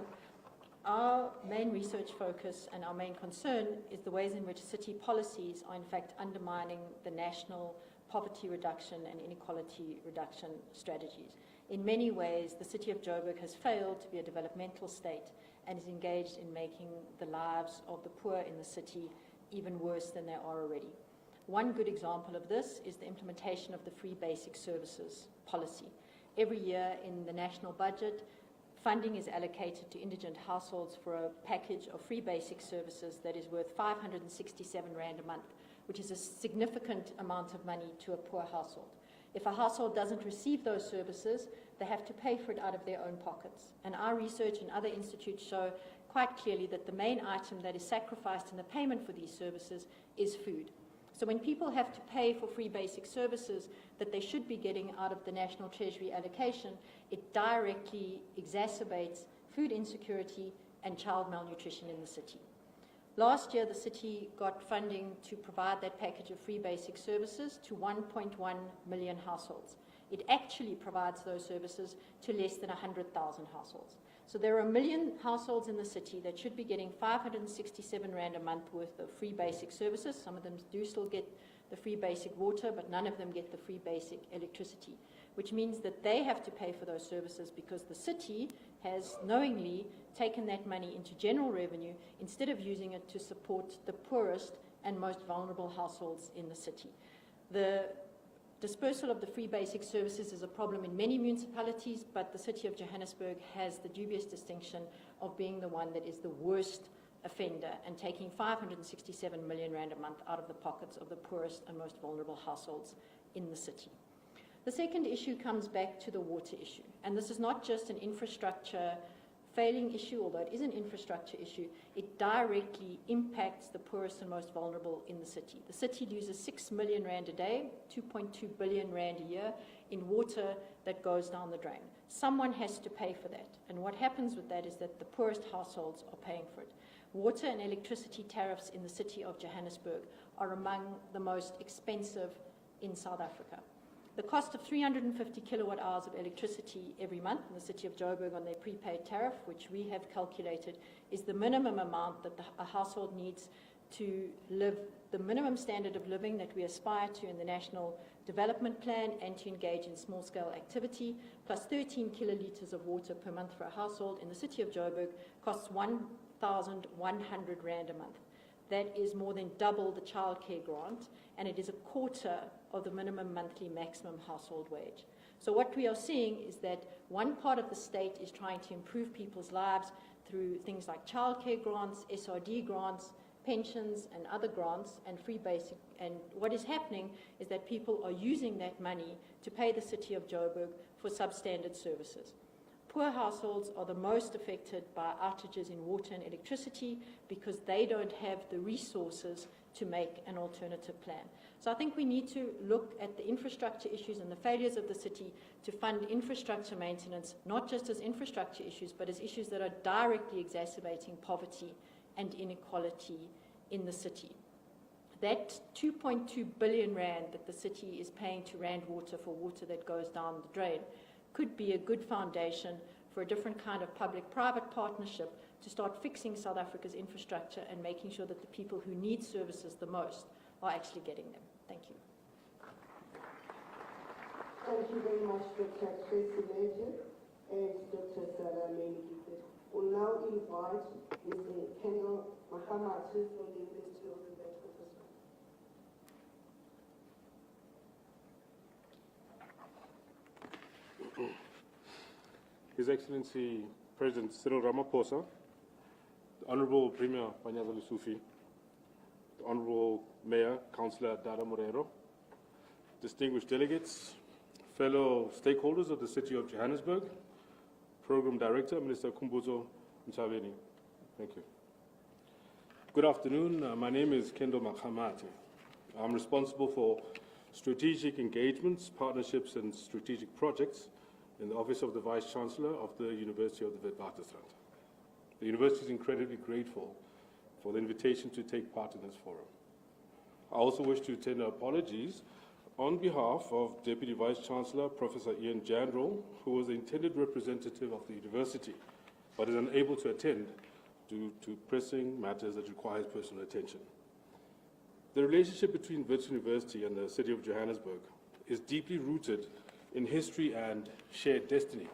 Our main research focus and our main concern is the ways in which city policies are in fact undermining the national poverty reduction and inequality reduction strategies. In many ways, the city of Joburg has failed to be a developmental state and is engaged in making the lives of the poor in the city even worse than they are already. One good example of this is the implementation of the free basic services policy. Every year in the national budget, funding is allocated to indigent households for a package of free basic services that is worth 567 Rand a month, which is a significant amount of money to a poor household. If a household doesn't receive those services, they have to pay for it out of their own pockets. And our research and other institutes show quite clearly that the main item that is sacrificed in the payment for these services is food. So when people have to pay for free basic services that they should be getting out of the National Treasury allocation, it directly exacerbates food insecurity and child malnutrition in the city. Last year, the city got funding to provide that package of free basic services to 1.1 million households. It actually provides those services to less than 100,000 households. So there are 1 million households in the city that should be getting 567 Rand a month worth of free basic services. Some of them do still get the free basic water, but none of them get the free basic electricity. which means that they have to pay for those services because the city has knowingly taken that money into general revenue instead of using it to support the poorest and most vulnerable households in the city. The dispersal of the free basic services is a problem in many municipalities, but the city of Johannesburg has the dubious distinction of being the one that is the worst offender and taking 567 million rand a month out of the pockets of the poorest and most vulnerable households in the city. The second issue comes back to the water issue, and this is not just an infrastructure failing issue, although it is an infrastructure issue. It directly impacts the poorest and most vulnerable in the city. The city loses 6 million rand a day, 2.2 billion rand a year in water that goes down the drain. Someone has to pay for that, and what happens with that is that the poorest households are paying for it. Water and electricity tariffs in the city of Johannesburg are among the most expensive in South Africa. The cost of 350 kilowatt hours of electricity every month in the city of Joburg on their prepaid tariff, which we have calculated, is the minimum amount that a household needs to live, the minimum standard of living that we aspire to in the National Development Plan and to engage in small-scale activity, plus 13 kilolitres of water per month for a household in the city of Joburg costs 1,100 rand a month. That is more than double the childcare grant, and it is a quarter of the minimum monthly maximum household wage. So what we are seeing is that one part of the state is trying to improve people's lives through things like childcare grants, SRD grants, pensions and other grants and free basic. And what is happening is that people are using that money to pay the city of Joburg for substandard services. Poor households are the most affected by outages in water and electricity because they don't have the resources to make an alternative plan. So I think we need to look at the infrastructure issues and the failures of the city to fund infrastructure maintenance, not just as infrastructure issues, but as issues that are directly exacerbating poverty and inequality in the city. That 2.2 billion rand that the city is paying to Rand Water for water that goes down the drain could be a good foundation for a different kind of public-private partnership to start fixing South Africa's infrastructure and making sure that the people who need services the most are actually getting them. Thank you. Thank you very much, Dr. Tracy Major and Dr. Sarah Menigite. We'll now invite Mr. Kendall Mahamatu from the University of the Witwatersrand. His Excellency President Cyril Ramaphosa, the Honorable Premier Panyaza Lesufi, the Honorable Mayor Councillor Dada Morero, distinguished delegates, fellow stakeholders of the City of Johannesburg, Program Director Minister Kumbuzo Mchaveni. Thank you. Good afternoon. My name is Kendall Makhamati. I'm responsible for strategic engagements, partnerships and strategic projects in the Office of the Vice-Chancellor of the University of the Witwatersrand. The University is incredibly grateful for the invitation to take part in this forum. I also wish to tender apologies on behalf of Deputy Vice-Chancellor Professor Ian Jandrell, who was the intended representative of the university, but is unable to attend due to pressing matters that require his personal attention. The relationship between Wits University and the City of Johannesburg is deeply rooted in history and shared destiny.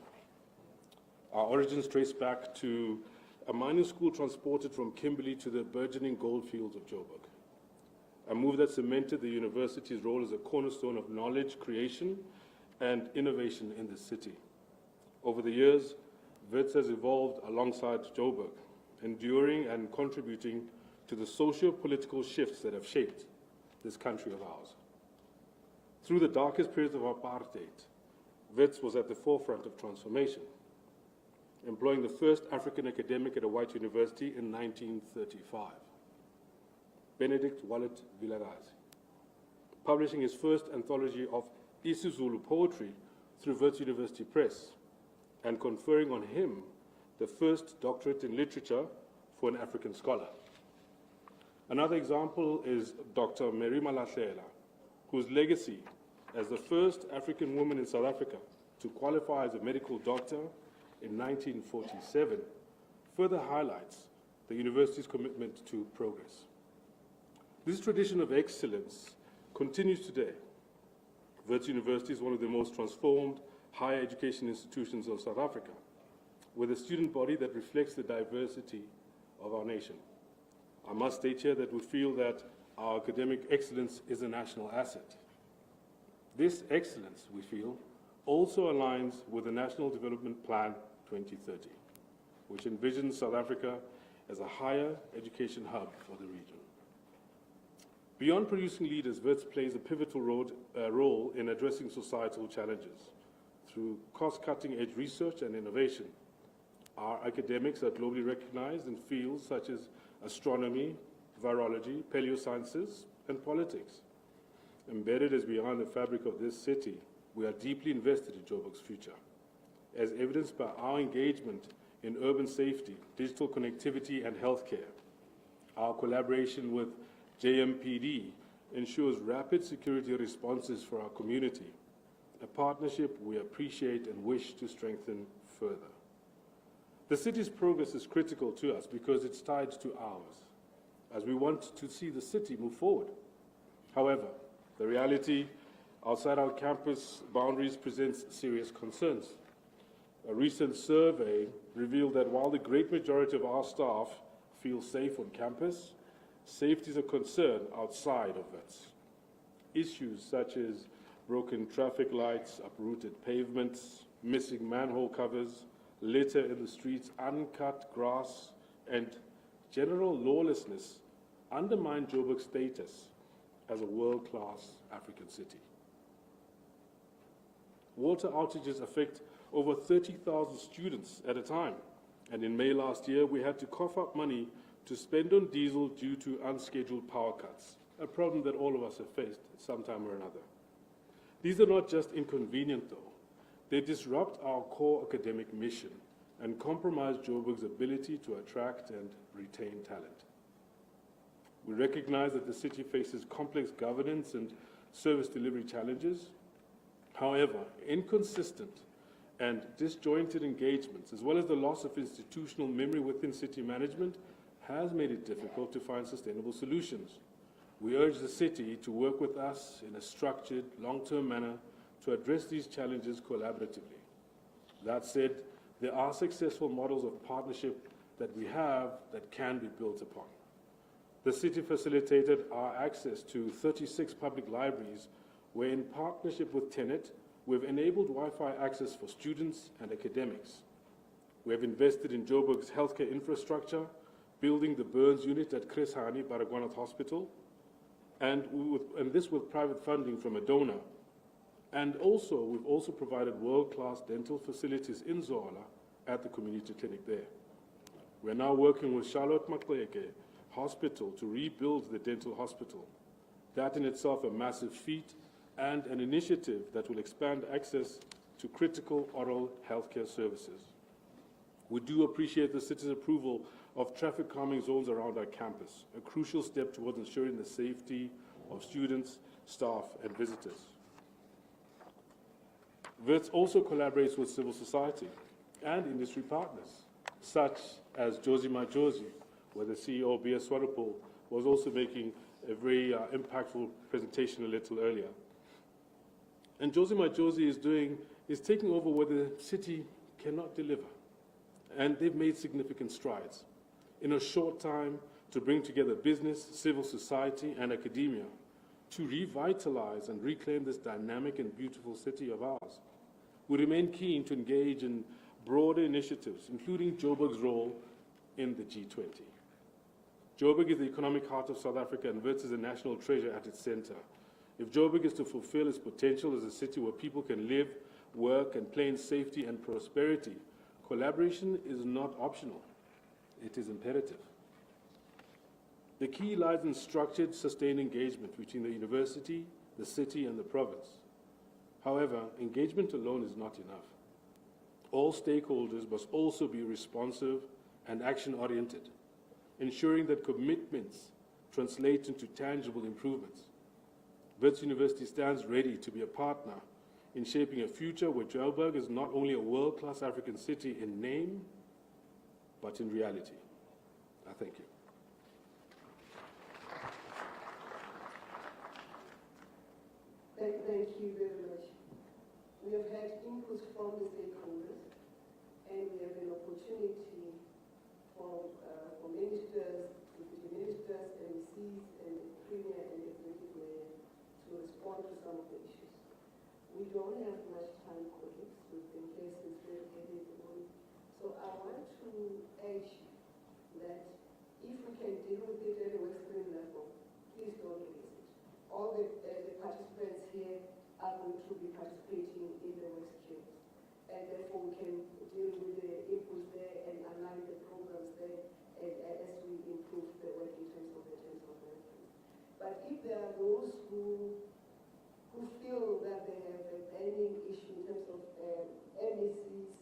Our origins trace back to a mining school transported from Kimberley to the burgeoning goldfields of Joburg, a move that cemented the university's role as a cornerstone of knowledge creation and innovation in the city. Over the years, Wits has evolved alongside Joburg, enduring and contributing to the socio-political shifts that have shaped this country of ours. Through the darkest periods of apartheid, Wits was at the forefront of transformation, employing the first African academic at a white university in 1935, Benedict Wallet Vilakazi, publishing his first anthology of isiZulu poetry through Wits University Press, and conferring on him the first doctorate in literature for an African scholar. Another example is Dr. Mary Malahlela, whose legacy as the first African woman in South Africa to qualify as a medical doctor in 1947 further highlights the university's commitment to progress. This tradition of excellence continues today. Wits University is one of the most transformed higher education institutions of South Africa, with a student body that reflects the diversity of our nation. I must state here that we feel that our academic excellence is a national asset. This excellence, we feel, also aligns with the National Development Plan 2030, which envisions South Africa as a higher education hub for the region. Beyond producing leaders, Wits plays a pivotal role in addressing societal challenges through cost-cutting edge research and innovation. Our academics are globally recognized in fields such as astronomy, virology, paleosciences, and politics. Embedded as we are in the fabric of this city, we are deeply invested in Joburg's future, as evidenced by our engagement in urban safety, digital connectivity, and healthcare. Our collaboration with JMPD ensures rapid security responses for our community, a partnership we appreciate and wish to strengthen further. The city's progress is critical to us because it's tied to ours, as we want to see the city move forward. However, the reality outside our campus boundaries presents serious concerns. A recent survey revealed that while the great majority of our staff feel safe on campus, safety is a concern outside of it. Issues such as broken traffic lights, uprooted pavements, missing manhole covers, litter in the streets, uncut grass, and general lawlessness undermine Joburg's status as a world-class African city. Water outages affect over 30,000 students at a time, and in May last year we had to cough up money to spend on diesel due to unscheduled power cuts, a problem that all of us have faced at some time or another. These are not just inconvenient, though. They disrupt our core academic mission and compromise Joburg's ability to attract and retain talent. We recognize that the city faces complex governance and service delivery challenges. However, inconsistent and disjointed engagements, as well as the loss of institutional memory within city management, has made it difficult to find sustainable solutions. We urge the city to work with us in a structured, long-term manner to address these challenges collaboratively. That said, there are successful models of partnership that we have that can be built upon. The city facilitated our access to 36 public libraries, where in partnership with Tenet, we've enabled Wi-Fi access for students and academics. We have invested in Joburg's healthcare infrastructure, building the burns unit at Chris Hani Baragwanath Hospital, and this with private funding from a donor. And also, we've also provided world-class dental facilities in Zola at the community clinic there. We're now working with Charlotte Maxeke Hospital to rebuild the dental hospital. That in itself a massive feat and an initiative that will expand access to critical oral healthcare services. We do appreciate the city's approval of traffic calming zones around our campus, a crucial step towards ensuring the safety of students, staff, and visitors. Wits also collaborates with civil society and industry partners, such as Josie Majosi, where the CEO, B.S. Swanepoel, was also making a very impactful presentation a little earlier. And Josie Majosi is taking over where the city cannot deliver. And they've made significant strides in a short time to bring together business, civil society, and academia to revitalize and reclaim this dynamic and beautiful city of ours. We remain keen to engage in broader initiatives, including Joburg's role in the G20. Joburg is the economic heart of South Africa, and Wits is a national treasure at its center. If Joburg is to fulfill its potential as a city where people can live, work, and play in safety and prosperity, collaboration is not optional. It is imperative. The key lies in structured, sustained engagement between the university, the city, and the province. However, engagement alone is not enough. All stakeholders must also be responsive and action-oriented, ensuring that commitments translate into tangible improvements. Wits University stands ready to be a partner in shaping a future where Joburg is not only a world-class African city in name, but in reality. I thank you. Thank you very much. We have had inputs from the stakeholders, and we have an opportunity for ministers, deputy ministers, MCs, and the Premier and Executive Mayor to respond to some of the issues. We don't have much time, colleagues. We've been here since very early in the morning. So I want to urge you that if we can deal with it at a work stream level, please don't release it. All the participants here are going to be participating in the work streams. And therefore we can deal with the inputs there and align the programs there as we improve the work in terms of reference. But if there are those who feel that they have a burning issue in terms of MECs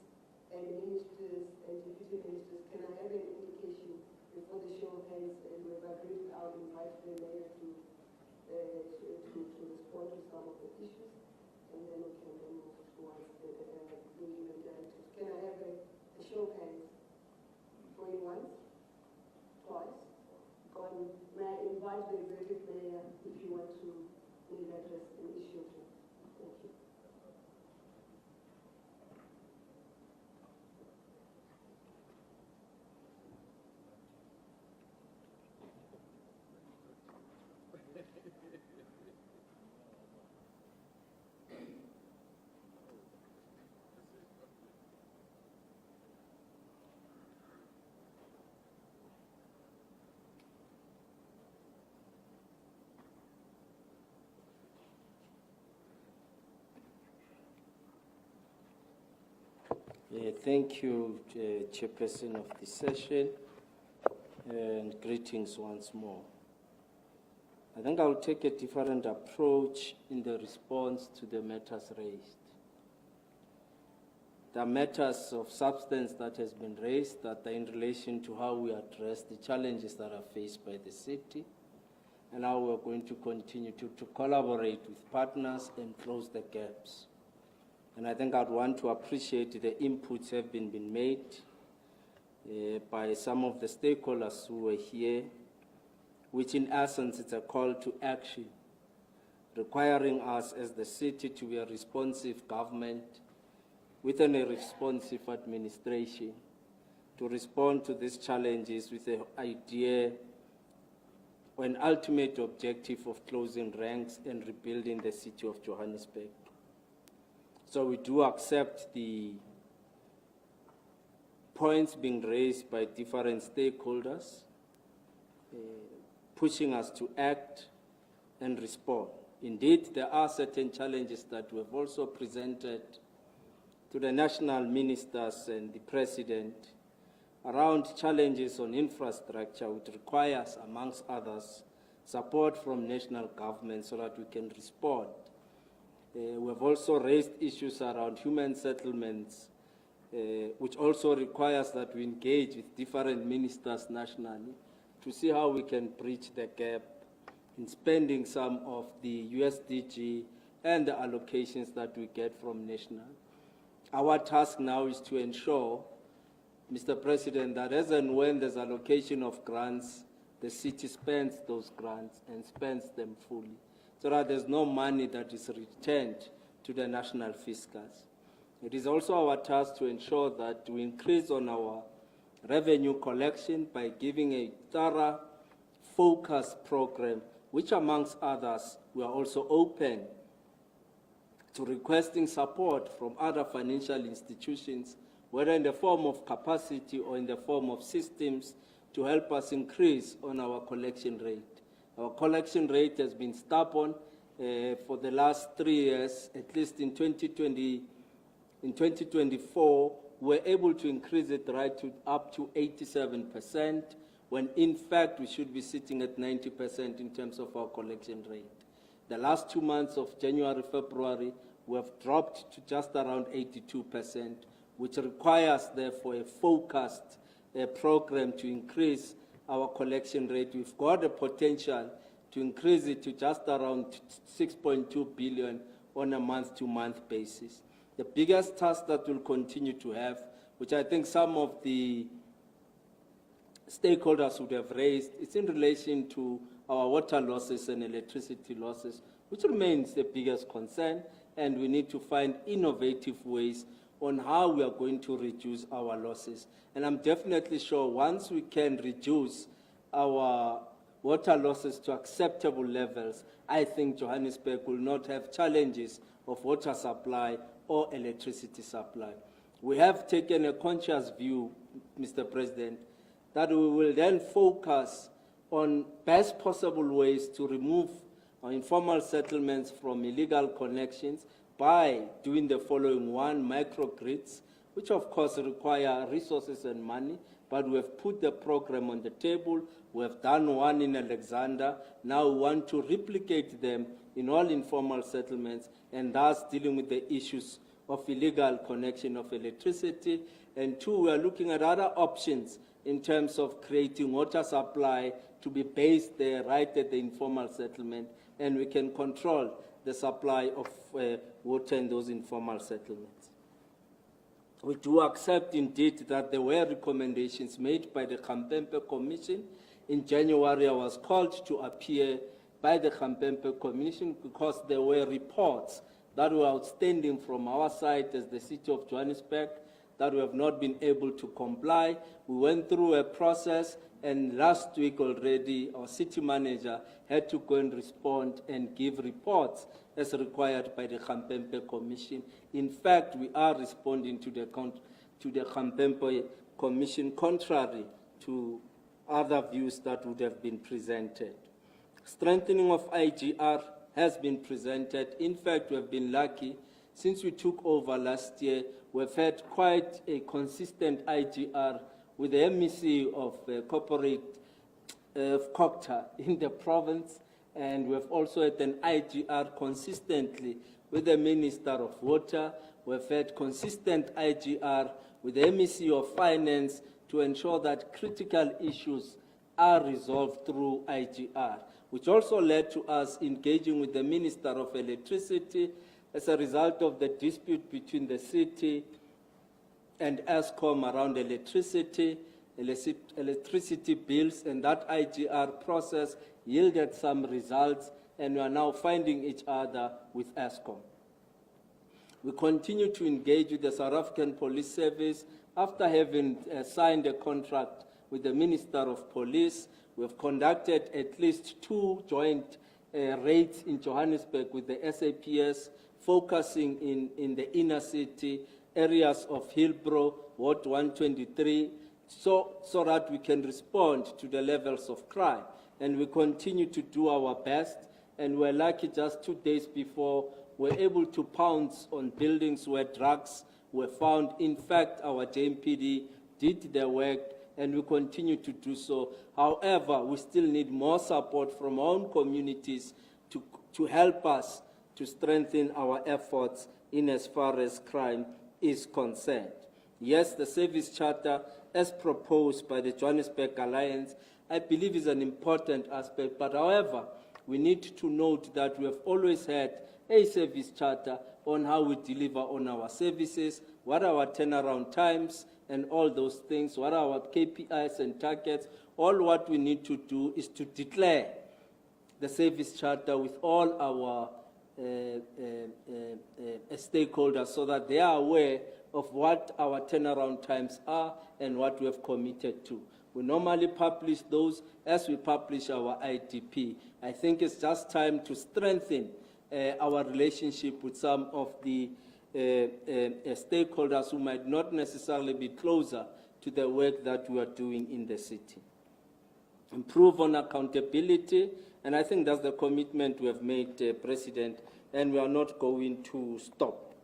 and ministers and deputy ministers, can I have an indication before the show of hands? And we've agreed, I'll invite the mayor to respond to some of the issues, and then we can then move towards the union directives. Can I have a show of hands? Going once? Twice? Gone? May I invite the executive mayor if you want to address an issue too? Thank you. Thank you, Chairperson of the session, and greetings once more. I think I'll take a different approach in the response to the matters raised. The matters of substance that has been raised that are in relation to how we address the challenges that are faced by the city, and how we're going to continue to collaborate with partners and close the gaps. And I think I'd want to appreciate the inputs have been made by some of the stakeholders who were here, which in essence is a call to action, requiring us as the city to be a responsive government within a responsive administration to respond to these challenges with the idea or an ultimate objective of closing ranks and rebuilding the city of Johannesburg. So we do accept the points being raised by different stakeholders, pushing us to act and respond. Indeed, there are certain challenges that we have also presented to the national ministers and the president around challenges on infrastructure, which requires, amongst others, support from national government so that we can respond. We have also raised issues around human settlements, which also requires that we engage with different ministers nationally to see how we can bridge the gap in spending some of the USDG and the allocations that we get from national. Our task now is to ensure, Mr. President, that as and when there's allocation of grants, the city spends those grants and spends them fully, so that there's no money that is returned to the national fiscals. It is also our task to ensure that we increase on our revenue collection by giving a thorough, focused program, which amongst others, we are also open to requesting support from other financial institutions, whether in the form of capacity or in the form of systems, to help us increase on our collection rate. Our collection rate has been stubborn for the last 3 years, at least in 2020. In 2024, we're able to increase it right to up to 87%, when in fact we should be sitting at 90% in terms of our collection rate. The last 2 months of January, February, we have dropped to just around 82%, which requires therefore a focused program to increase our collection rate. We've got the potential to increase it to just around 6.2 billion on a month-to-month basis. The biggest task that we'll continue to have, which I think some of the stakeholders would have raised, is in relation to our water losses and electricity losses, which remains the biggest concern, and we need to find innovative ways on how we are going to reduce our losses. And I'm definitely sure once we can reduce our water losses to acceptable levels, I think Johannesburg will not have challenges of water supply or electricity supply. We have taken a conscious view, Mr. President, that we will then focus on best possible ways to remove our informal settlements from illegal connections by doing the following. One, microgrids, which of course require resources and money, but we have put the program on the table. We have done one in Alexander. Now we want to replicate them in all informal settlements, and thus dealing with the issues of illegal connection of electricity. And two, we are looking at other options in terms of creating water supply to be based there right at the informal settlement, and we can control the supply of water in those informal settlements. We do accept indeed that there were recommendations made by the Gauteng Commission. In January, I was called to appear by the Gauteng Commission because there were reports that were outstanding from our side as the City of Johannesburg that we have not been able to comply. We went through a process, and last week already our city manager had to go and respond and give reports as required by the Gauteng Commission. In fact, we are responding to the Gauteng Commission contrary to other views that would have been presented. Strengthening of IGR has been presented. In fact, we have been lucky. Since we took over last year, we've had quite a consistent IGR with the MEC of corporate Cocta in the province, and we've also had an IGR consistently with the Minister of Water. We've had consistent IGR with the MEC of Finance to ensure that critical issues are resolved through IGR, which also led to us engaging with the Minister of Electricity as a result of the dispute between the city and Eskom around electricity bills, and that IGR process yielded some results, and we are now finding each other with Eskom. We continue to engage with the South African Police Service. After having signed a contract with the Minister of Police, we have conducted at least 2 joint raids in Johannesburg with the SAPS, focusing in the inner city areas of Hillbrow, Ward 123, so that we can respond to the levels of crime. And we continue to do our best, and we're lucky just 2 days before we're able to pounce on buildings where drugs were found. In fact, our JMPD did their work, and we continue to do so. However, we still need more support from our own communities to help us to strengthen our efforts in as far as crime is concerned. Yes, the service charter, as proposed by the Johannesburg Alliance, I believe is an important aspect. But however, we need to note that we have always had a service charter on how we deliver on our services, what are our turnaround times, and all those things, what are our KPIs and targets. All what we need to do is to declare the service charter with all our stakeholders so that they are aware of what our turnaround times are and what we have committed to. We normally publish those as we publish our IDP. I think it's just time to strengthen our relationship with some of the stakeholders who might not necessarily be closer to the work that we are doing in the city. Improve on accountability, and I think that's the commitment we have made, President, and we are not going to stop.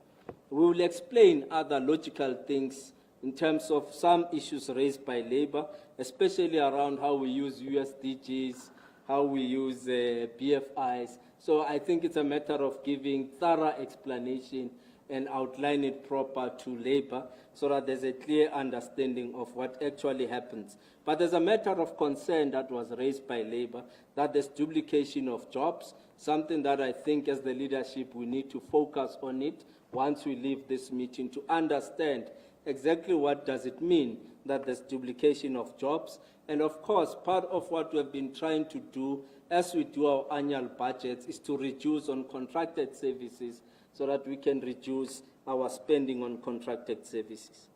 We will explain other logical things in terms of some issues raised by labor, especially around how we use USDGs, how we use BFIs. So I think it's a matter of giving thorough explanation and outline it proper to labor so that there's a clear understanding of what actually happens. But there's a matter of concern that was raised by labor, that there's duplication of jobs, something that I think as the leadership we need to focus on it once we leave this meeting to understand exactly what does it mean that there's duplication of jobs. And of course, part of what we've been trying to do as we do our annual budgets, is to reduce on contracted services so that we can reduce our spending on contracted services.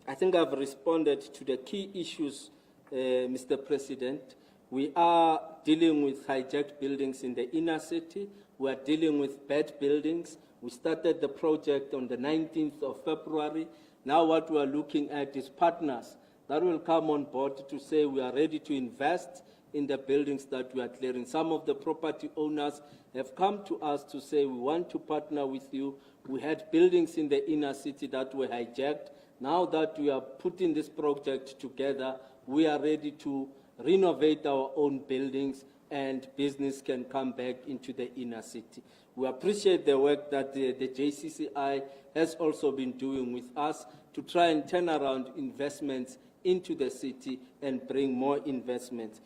I think I've responded to the key issues, Mr. President. We are dealing with hijacked buildings in the inner city. We are dealing with bad buildings. We started the project on the 19th of February. Now what we are looking at is partners that will come on board to say we are ready to invest in the buildings that we are clearing. Some of the property owners have come to us to say we want to partner with you. We had buildings in the inner city that were hijacked. Now that we are putting this project together, we are ready to renovate our own buildings and business can come back into the inner city. We appreciate the work that the JCCI has also been doing with us to try and turn around investments into the city and bring more investments.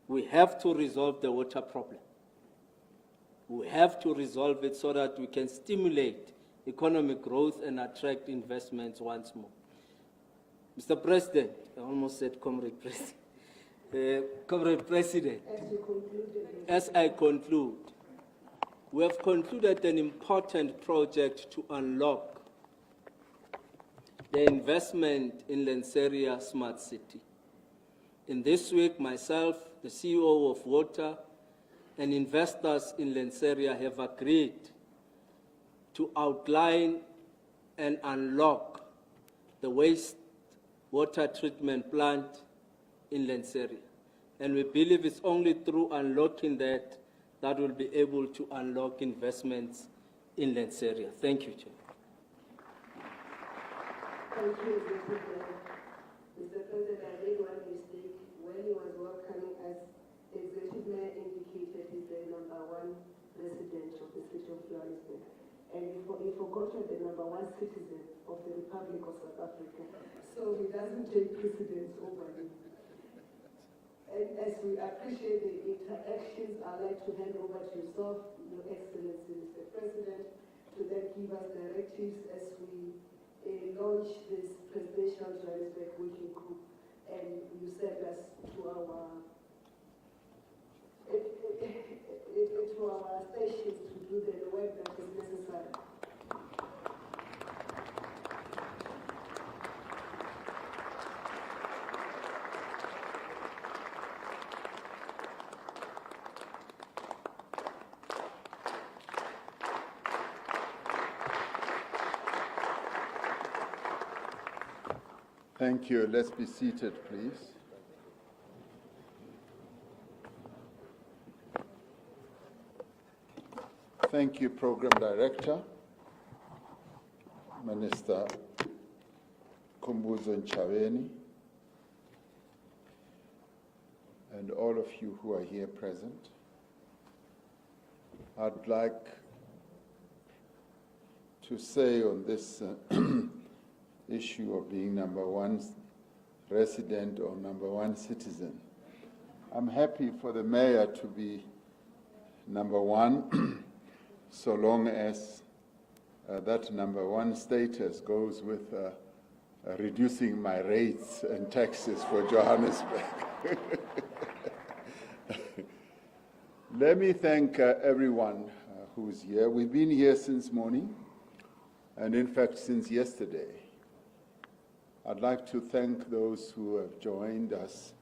We have to resolve the water problem. We have to resolve it so that we can stimulate economic growth and attract investments once more. Mr. President, I almost said Comrade President. Comrade President, as I conclude, we have concluded an important project to unlock the investment in Lanseria Smart City. In this week, myself, the CEO of Water, and investors in Lanseria have agreed to outline and unlock the wastewater treatment plant in Lanseria. And we believe it's only through unlocking that that we'll be able to unlock investments in Lanseria. Thank you, Chair. Thank you, Mr. President. I made one mistake. When he was welcoming us, Executive Mayor indicated he's the #1 resident of the city of Johannesburg. And he forgot the #1 citizen of the Republic of South Africa. So he doesn't take precedence over him. And as we appreciate the interactions, I'd like to hand over to yourself, Your Excellency, Mr. President, to then give us directives as we launch this presidential Johannesburg working group. And you send us to our stations to do the work that is necessary. Thank you. Let's be seated, please. Thank you, Program Director, Minister Kumbuzo Nchaweni, and all of you who are here present. I'd like to say on this issue of being #1 resident or #1 citizen, I'm happy for the mayor to be #1 so long as that #1 status goes with reducing my rates and taxes for Johannesburg. Let me thank everyone who's here. We've been here since morning, and in fact since yesterday. I'd like to thank those who have joined us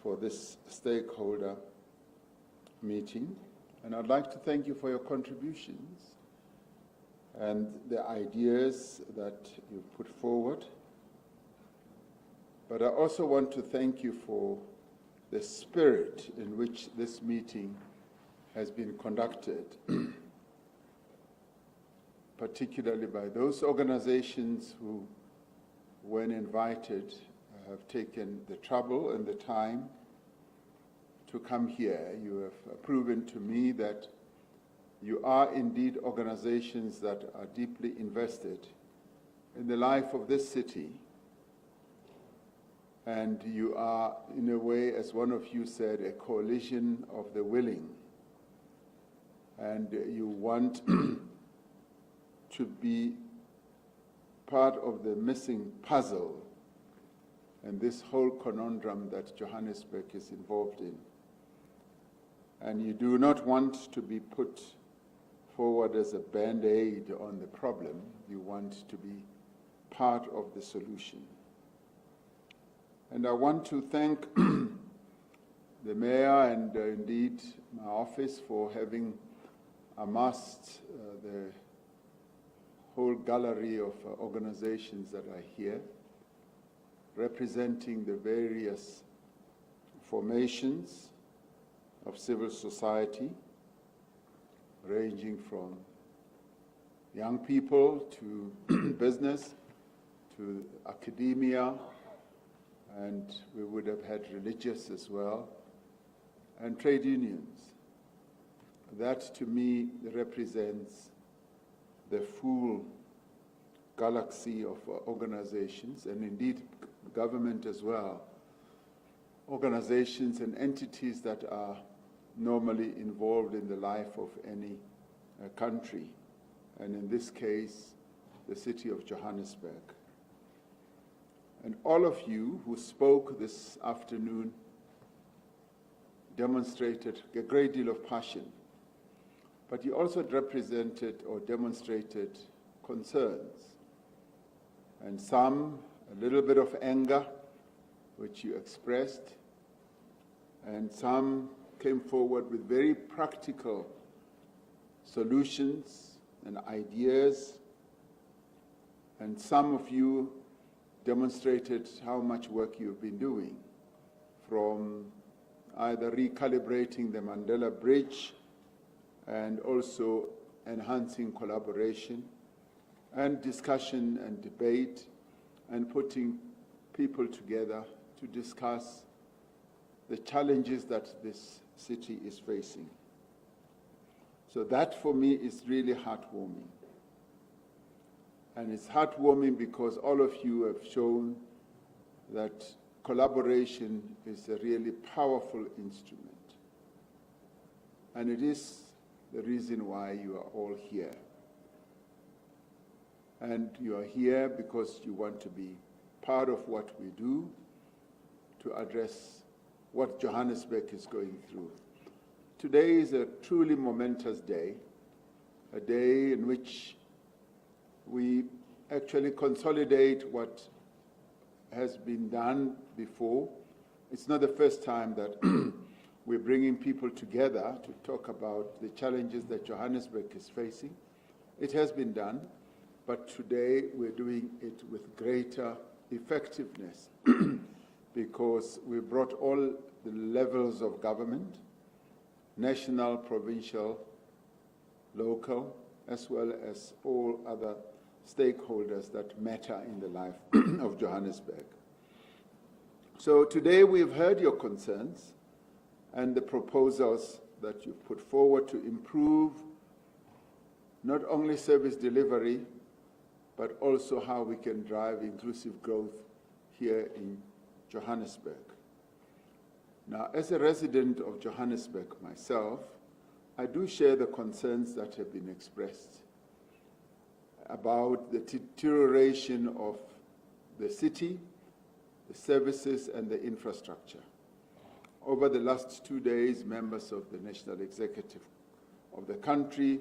for this stakeholder meeting. And I'd like to thank you for your contributions and the ideas that you put forward. But I also want to thank you for the spirit in which this meeting has been conducted, particularly by those organizations who, when invited, have taken the trouble and the time to come here. You have proven to me that you are indeed organizations that are deeply invested in the life of this city. And you are, in a way, as one of you said, a coalition of the willing. And you want to be part of the missing puzzle and this whole conundrum that Johannesburg is involved in. And you do not want to be put forward as a band-aid on the problem. You want to be part of the solution. And I want to thank the mayor and indeed my office for having amassed the whole gallery of organizations that are here, representing the various formations of civil society, ranging from young people to business, to academia, and we would have had religious as well, and trade unions. That, to me, represents the full galaxy of organizations, and indeed government as well. Organizations and entities that are normally involved in the life of any country, and in this case, the city of Johannesburg. And all of you who spoke this afternoon demonstrated a great deal of passion, but you also represented or demonstrated concerns, and some, a little bit of anger, which you expressed, and some came forward with very practical solutions and ideas, and some of you demonstrated how much work you've been doing, from either recalibrating the Mandela Bridge and also enhancing collaboration and discussion and debate and putting people together to discuss the challenges that this city is facing. So that for me is really heartwarming. And it's heartwarming because all of you have shown that collaboration is a really powerful instrument. And it is the reason why you are all here. And you are here because you want to be part of what we do to address what Johannesburg is going through. Today is a truly momentous day, a day in which we actually consolidate what has been done before. It's not the first time that we're bringing people together to talk about the challenges that Johannesburg is facing. It has been done, but today we're doing it with greater effectiveness because we brought all the levels of government, national, provincial, local, as well as all other stakeholders that matter in the life of Johannesburg. So today we've heard your concerns and the proposals that you've put forward to improve not only service delivery, but also how we can drive inclusive growth here in Johannesburg. Now, as a resident of Johannesburg myself, I do share the concerns that have been expressed about the deterioration of the city, the services, and the infrastructure. Over the last 2 days, members of the National Executive of the country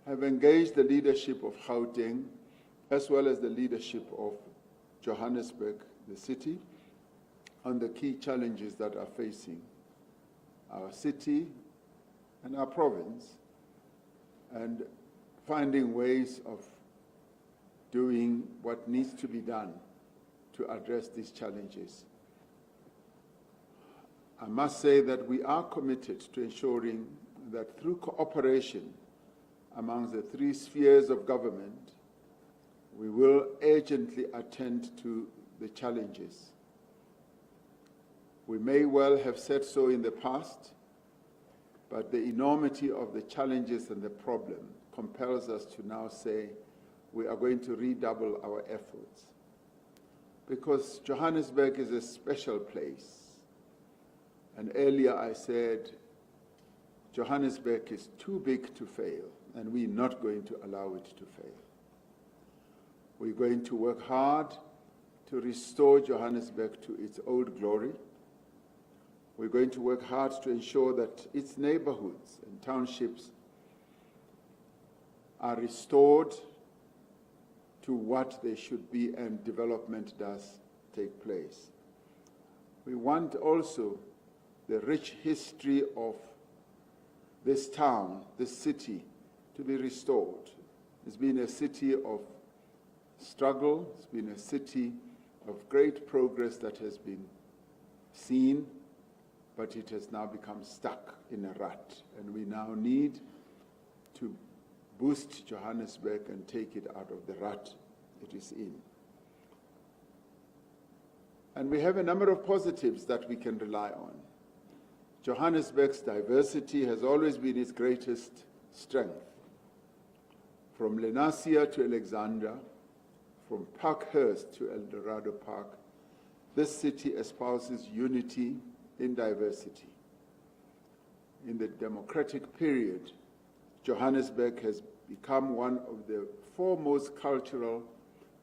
have engaged the leadership of Gauteng, as well as the leadership of Johannesburg, the city, on the key challenges that are facing our city and our province, and finding ways of doing what needs to be done to address these challenges. I must say that we are committed to ensuring that through cooperation among the three spheres of government, we will urgently attend to the challenges. We may well have said so in the past, but the enormity of the challenges and the problem compels us to now say we are going to redouble our efforts. Because Johannesburg is a special place. And earlier I said, Johannesburg is too big to fail, and we're not going to allow it to fail. We're going to work hard to restore Johannesburg to its old glory. We're going to work hard to ensure that its neighborhoods and townships are restored to what they should be and development does take place. We want also the rich history of this town, this city, to be restored. It's been a city of struggle, it's been a city of great progress that has been seen, but it has now become stuck in a rut, and we now need to boost Johannesburg and take it out of the rut it is in. And we have a number of positives that we can rely on. Johannesburg's diversity has always been its greatest strength. From Lenasia to Alexandra, from Parkhurst to El Dorado Park, this city espouses unity in diversity. In the democratic period, Johannesburg has become one of the foremost cultural,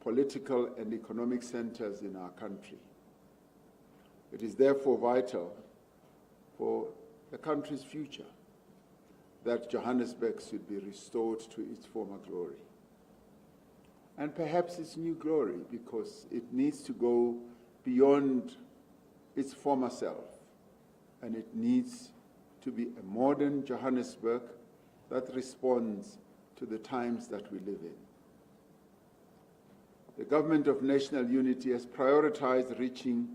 political, and economic centers in our country. It is therefore vital for the country's future that Johannesburg should be restored to its former glory. And perhaps its new glory, because it needs to go beyond its former self, and it needs to be a modern Johannesburg that responds to the times that we live in. The Government of National Unity has prioritized reaching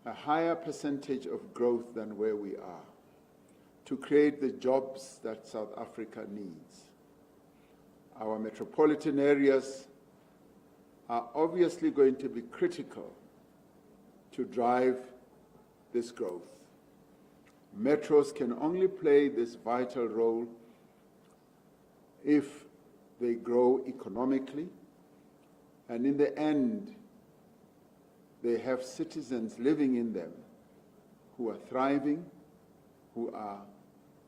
a higher percentage of growth than where we are, to create the jobs that South Africa needs. Our metropolitan areas are obviously going to be critical to drive this growth. Metros can only play this vital role if they grow economically, and in the end, they have citizens living in them who are thriving, who are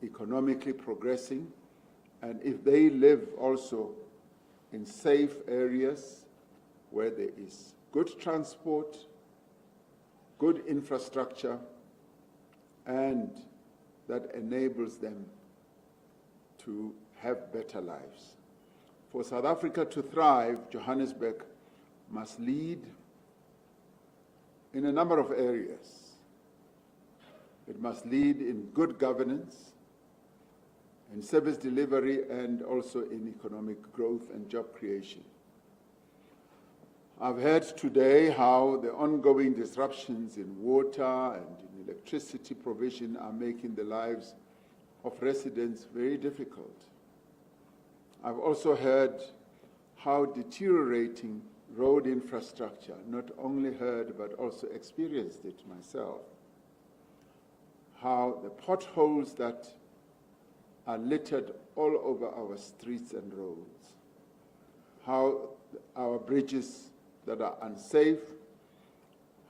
economically progressing, and if they live also in safe areas where there is good transport, good infrastructure, and that enables them to have better lives. For South Africa to thrive, Johannesburg must lead in a number of areas. It must lead in good governance, in service delivery, and also in economic growth and job creation. I've heard today how the ongoing disruptions in water and in electricity provision are making the lives of residents very difficult. I've also heard how deteriorating road infrastructure, not only heard but also experienced it myself, how the potholes that are littered all over our streets and roads, how our bridges that are unsafe,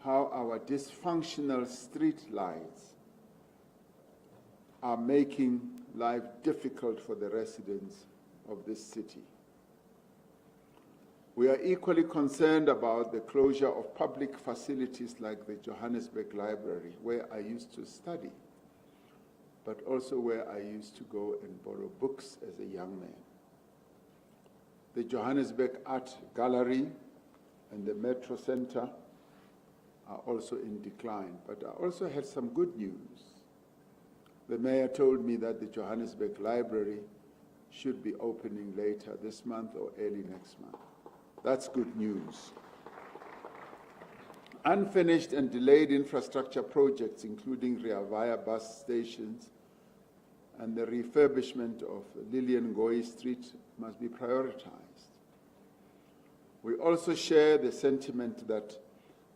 how our dysfunctional street lights are making life difficult for the residents of this city. We are equally concerned about the closure of public facilities like the Johannesburg Library, where I used to study, but also where I used to go and borrow books as a young man. The Johannesburg Art Gallery and the Metro Center are also in decline, but I also had some good news. The mayor told me that the Johannesburg Library should be opening later this month or early next month. That's good news. Unfinished and delayed infrastructure projects, including Rea Vaya bus stations and the refurbishment of Lillian Ngoyi Street, must be prioritized. We also share the sentiment that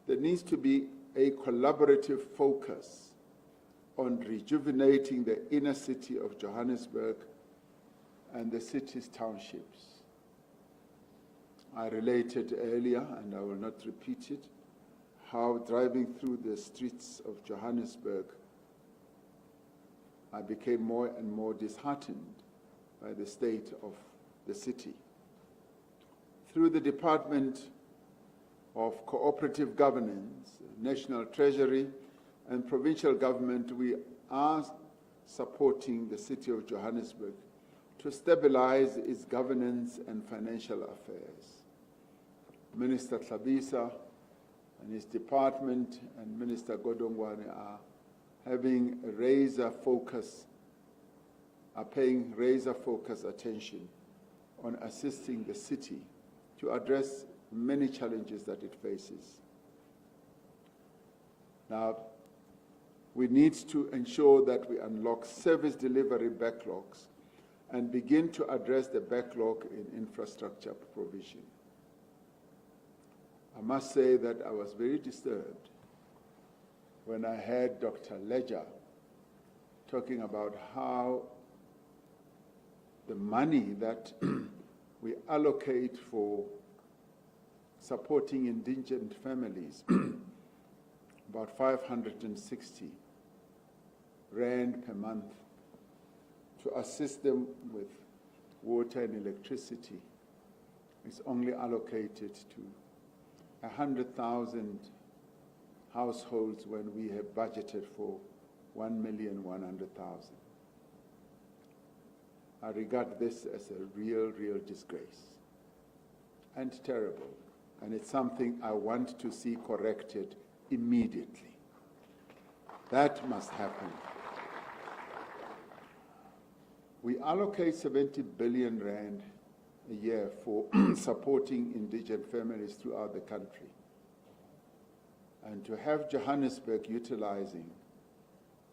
there needs to be a collaborative focus on rejuvenating the inner city of Johannesburg and the city's townships. I related earlier, and I will not repeat it, how driving through the streets of Johannesburg, I became more and more disheartened by the state of the city. Through the Department of cooperative governance, national treasury, and provincial government, we are supporting the city of Johannesburg to stabilize its governance and financial affairs. Minister Tlhabisa and his department and Minister Godongwane are having a paying razor-focused attention on assisting the city to address many challenges that it faces. Now, we need to ensure that we unlock service delivery backlogs and begin to address the backlog in infrastructure provision. I must say that I was very disturbed when I heard Dr. Ledger talking about how the money that we allocate for supporting indigent families, about 560 rand per month, to assist them with water and electricity, is only allocated to 100,000 households when we have budgeted for 1,100,000. I regard this as a real disgrace and terrible, and it's something I want to see corrected immediately. That must happen. We allocate 70 billion rand a year for supporting indigent families throughout the country. And to have Johannesburg utilizing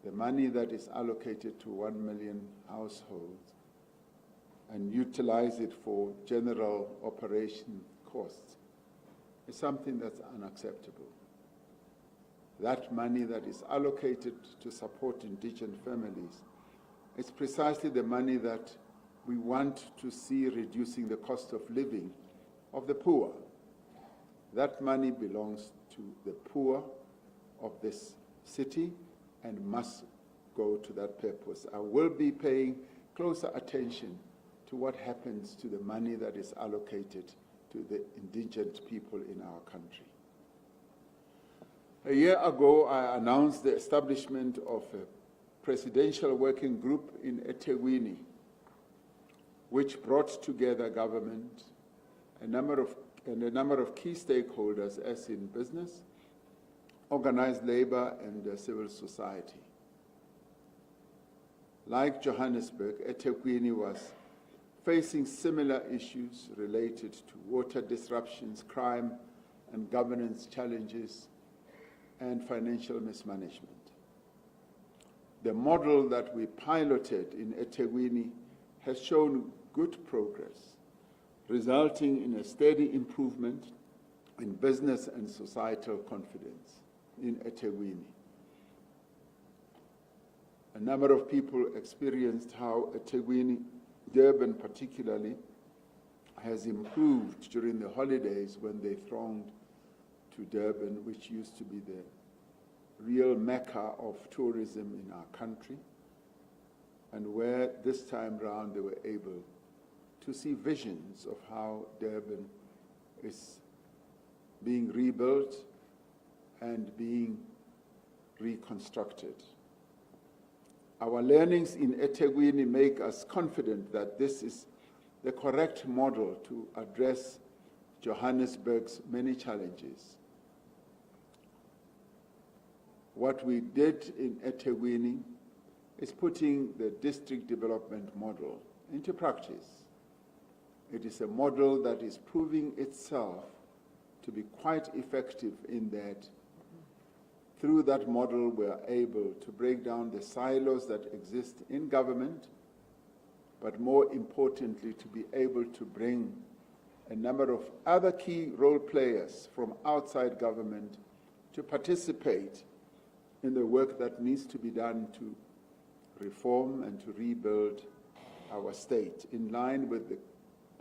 the money that is allocated to 1 million households and utilize it for general operation costs is something that's unacceptable. That money that is allocated to support indigent families is precisely the money that we want to see reducing the cost of living of the poor. That money belongs to the poor of this city and must go to that purpose. I will be paying closer attention to what happens to the money that is allocated to the indigent people in our country. A year ago, I announced the establishment of a presidential working group in eThekwini, which brought together government, a number of key stakeholders, as in business, organized labor, and civil society. Like Johannesburg, eThekwini was facing similar issues related to water disruptions, crime and governance challenges, and financial mismanagement. The model that we piloted in eThekwini has shown good progress, resulting in a steady improvement in business and societal confidence in eThekwini. A number of people experienced how eThekwini, Durban particularly, has improved during the holidays when they thronged to Durban, which used to be the real mecca of tourism in our country, and where this time round they were able to see visions of how Durban is being rebuilt and being reconstructed. Our learnings in eThekwini make us confident that this is the correct model to address Johannesburg's many challenges. What we did in eThekwini is putting the district development model into practice. It is a model that is proving itself to be quite effective in that through that model we are able to break down the silos that exist in government, but more importantly to be able to bring a number of other key role players from outside government to participate in the work that needs to be done to reform and to rebuild our state in line with the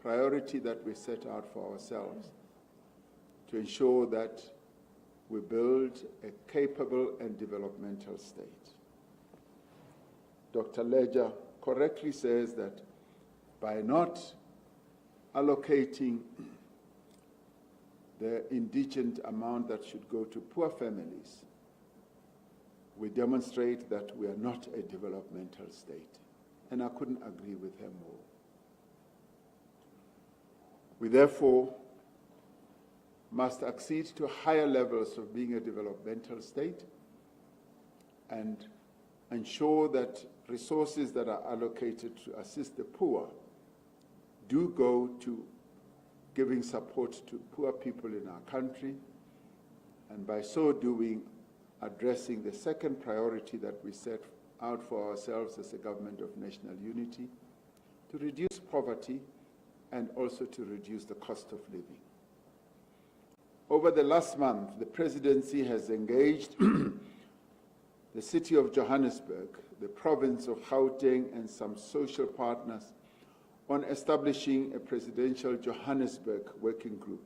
priority that we set out for ourselves to ensure that we build a capable and developmental state. Dr. Ledger correctly says that by not allocating the indigent amount that should go to poor families, we demonstrate that we are not a developmental state. And I couldn't agree with her more. We therefore must accede to higher levels of being a developmental state and ensure that resources that are allocated to assist the poor do go to giving support to poor people in our country, and by so doing, addressing the second priority that we set out for ourselves as a government of national unity, to reduce poverty and also to reduce the cost of living. Over the last month, the presidency has engaged the city of Johannesburg, the province of Gauteng, and some social partners on establishing a presidential Johannesburg working group.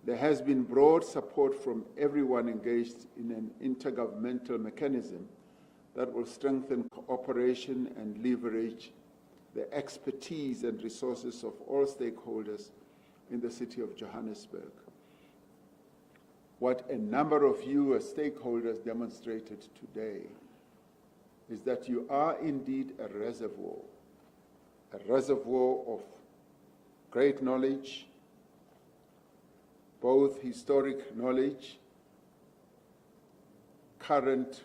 There has been broad support from everyone engaged in an intergovernmental mechanism that will strengthen cooperation and leverage the expertise and resources of all stakeholders in the city of Johannesburg. What a number of you as stakeholders demonstrated today is that you are indeed a reservoir of great knowledge, both historic knowledge, current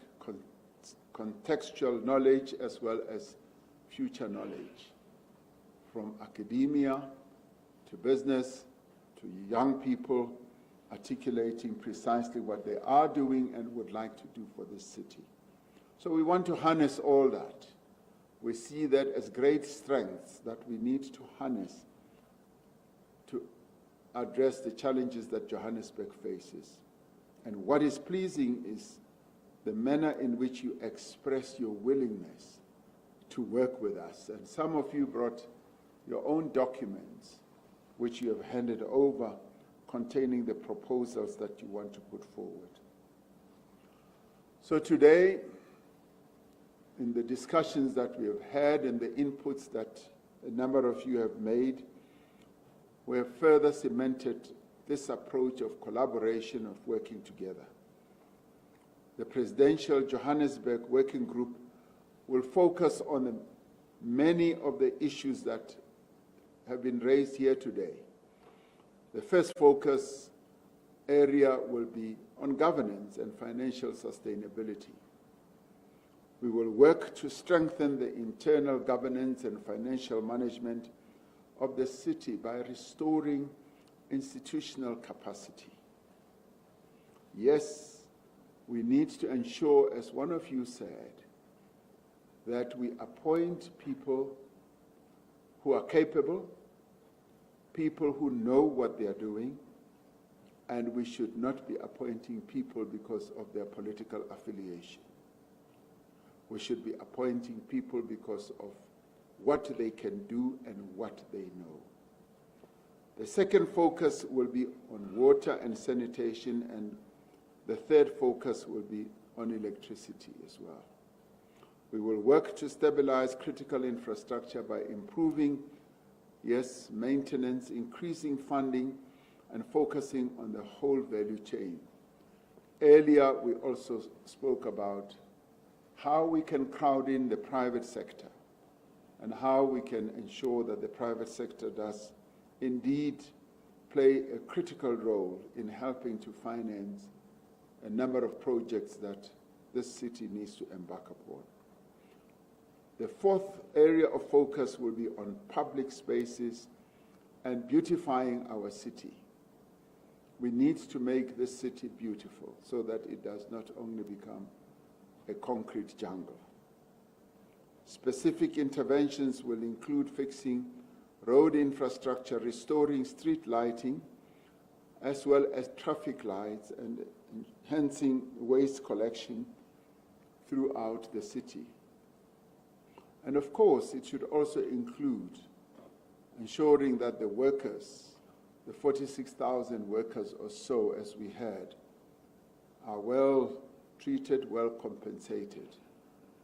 contextual knowledge, as well as future knowledge, from academia to business to young people articulating precisely what they are doing and would like to do for this city. So we want to harness all that. We see that as great strengths that we need to harness to address the challenges that Johannesburg faces. And what is pleasing is the manner in which you express your willingness to work with us. And some of you brought your own documents, which you have handed over, containing the proposals that you want to put forward. So today, in the discussions that we have had and the inputs that a number of you have made, we have further cemented this approach of collaboration, of working together. The Presidential Johannesburg Working Group will focus on many of the issues that have been raised here today. The first focus area will be on governance and financial sustainability. We will work to strengthen the internal governance and financial management of the city by restoring institutional capacity. Yes, we need to ensure, as one of you said, that we appoint people who are capable, people who know what they are doing, and we should not be appointing people because of their political affiliation. We should be appointing people because of what they can do and what they know. The second focus will be on water and sanitation, and the third focus will be on electricity as well. We will work to stabilize critical infrastructure by improving, yes, maintenance, increasing funding, and focusing on the whole value chain. Earlier, we also spoke about how we can crowd in the private sector and how we can ensure that the private sector does indeed play a critical role in helping to finance a number of projects that this city needs to embark upon. The fourth area of focus will be on public spaces and beautifying our city. We need to make this city beautiful so that it does not only become a concrete jungle. Specific interventions will include fixing road infrastructure, restoring street lighting, as well as traffic lights, and enhancing waste collection throughout the city. And of course, it should also include ensuring that the workers, the 46,000 workers or so as we had, are well treated, well compensated,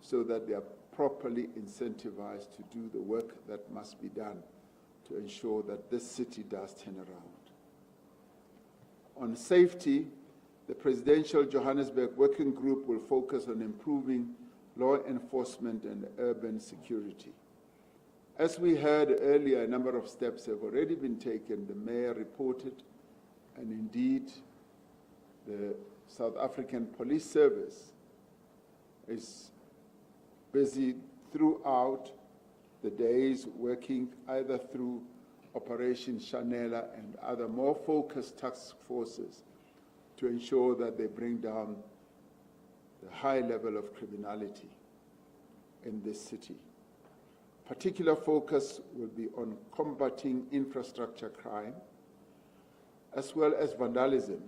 so that they are properly incentivized to do the work that must be done to ensure that this city does turn around. On safety, the Presidential Johannesburg Working Group will focus on improving law enforcement and urban security. As we heard earlier, a number of steps have already been taken. The Mayor reported, and indeed the South African Police Service is busy throughout the days working either through Operation Chanela and other more focused task forces to ensure that they bring down the high level of criminality in this city. Particular focus will be on combating infrastructure crime, as well as vandalism,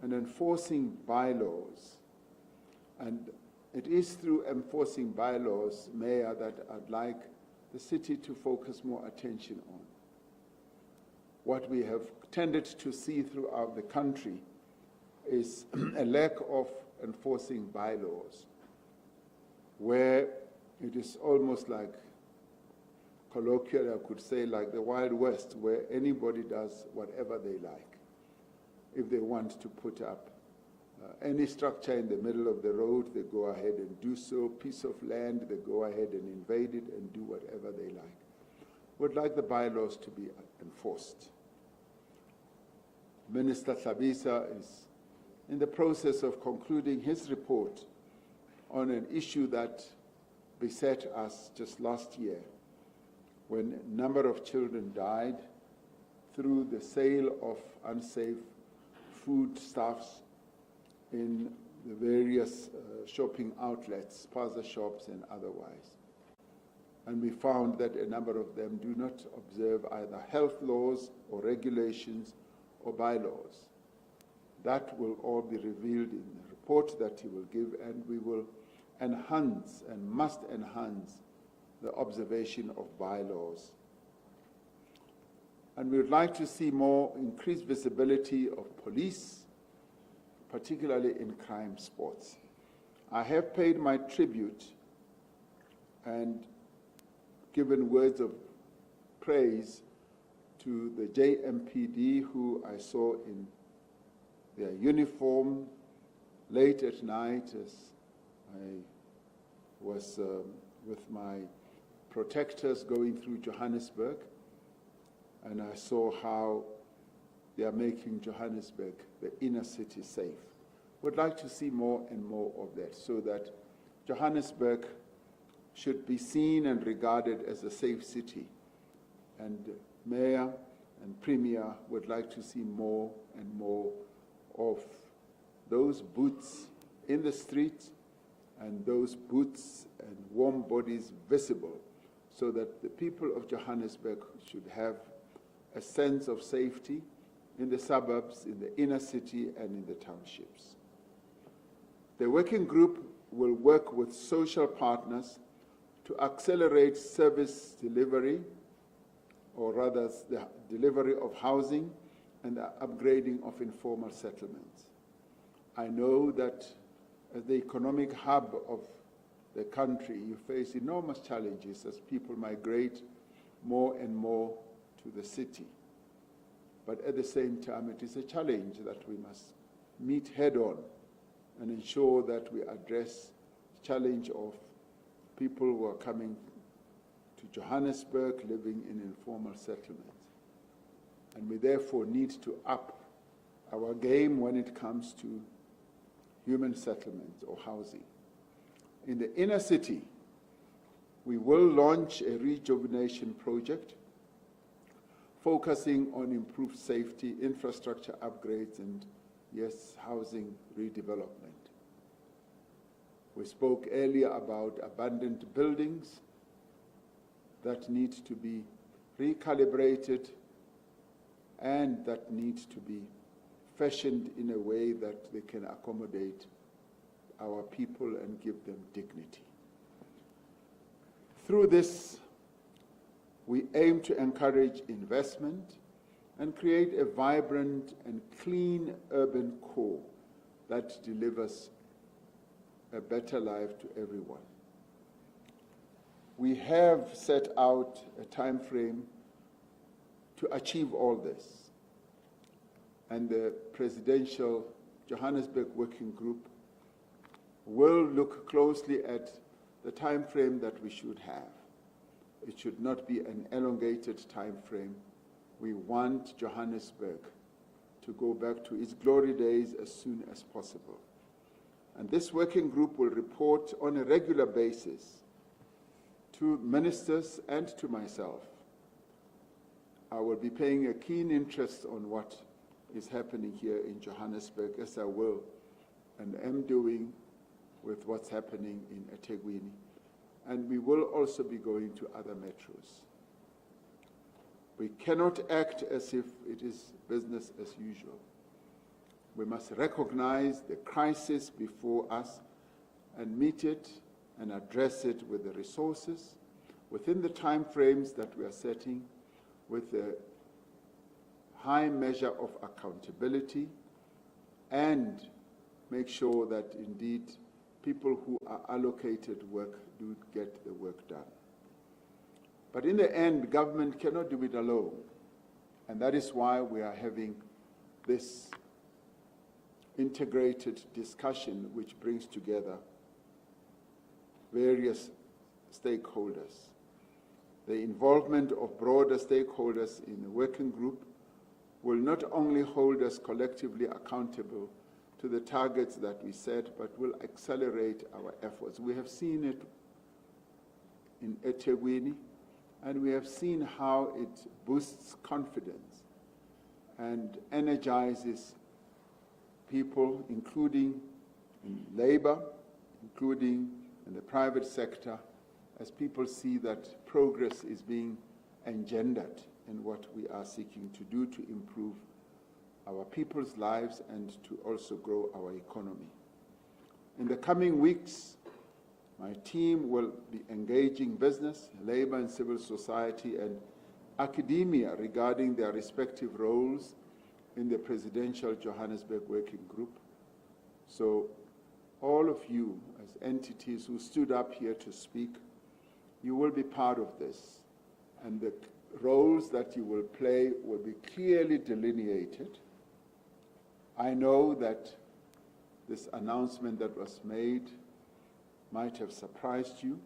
and enforcing bylaws. And it is through enforcing bylaws, Mayor, that I'd like the city to focus more attention on. What we have tended to see throughout the country is a lack of enforcing bylaws, where it is almost like, colloquially I could say, like the Wild West, where anybody does whatever they like. If they want to put up any structure in the middle of the road, they go ahead and do so. Piece of land, they go ahead and invade it and do whatever they like. Would like the bylaws to be enforced. Minister Tlhabisa is in the process of concluding his report on an issue that beset us just last year, when a number of children died through the sale of unsafe foodstuffs in the various shopping outlets, spaza shops and otherwise. And we found that a number of them do not observe either health laws or regulations or bylaws. That will all be revealed in the report that he will give, and we will enhance and must enhance the observation of bylaws. And we would like to see more increased visibility of police, particularly in crime spots. I have paid my tribute and given words of praise to the JMPD, who I saw in their uniform late at night as I was with my protectors going through Johannesburg, and I saw how they are making Johannesburg, the inner city, safe. Would like to see more and more of that, so that Johannesburg should be seen and regarded as a safe city. And Mayor and Premier would like to see more and more of those boots in the street and those boots and warm bodies visible, so that the people of Johannesburg should have a sense of safety in the suburbs, in the inner city, and in the townships. The working group will work with social partners to accelerate service delivery, or rather the delivery of housing and the upgrading of informal settlements. I know that as the economic hub of the country, you face enormous challenges as people migrate more and more to the city. But at the same time, it is a challenge that we must meet head-on and ensure that we address the challenge of people who are coming to Johannesburg, living in informal settlements. And we therefore need to up our game when it comes to human settlements or housing. In the inner city, we will launch a rejuvenation project focusing on improved safety, infrastructure upgrades, and, yes, housing redevelopment. We spoke earlier about abandoned buildings that need to be recalibrated and that need to be fashioned in a way that they can accommodate our people and give them dignity. Through this, we aim to encourage investment and create a vibrant and clean urban core that delivers a better life to everyone. We have set out a time frame to achieve all this. and the Presidential Johannesburg Working Group will look closely at the time frame that we should have. It should not be an elongated time frame. We want Johannesburg to go back to its glory days as soon as possible. And this working group will report on a regular basis to ministers and to myself. I will be paying a keen interest on what is happening here in Johannesburg, as I will and am doing with what's happening in eThekwini. And we will also be going to other metros. We cannot act as if it is business as usual. We must recognize the crisis before us and meet it and address it with the resources within the time frames that we are setting, with a high measure of accountability, and make sure that indeed people who are allocated work do get the work done. But in the end, government cannot do it alone. And that is why we are having this integrated discussion which brings together various stakeholders. The involvement of broader stakeholders in the working group will not only hold us collectively accountable to the targets that we set, but will accelerate our efforts. We have seen it in eThekwini, and we have seen how it boosts confidence and energizes people, including in labor, including in the private sector, as people see that progress is being engendered in what we are seeking to do to improve our people's lives and to also grow our economy. In the coming weeks, my team will be engaging business, labor and civil society, and academia regarding their respective roles in the Presidential Johannesburg Working Group. So all of you as entities who stood up here to speak, you will be part of this. And the roles that you will play will be clearly delineated. I know that this announcement that was made might have surprised you,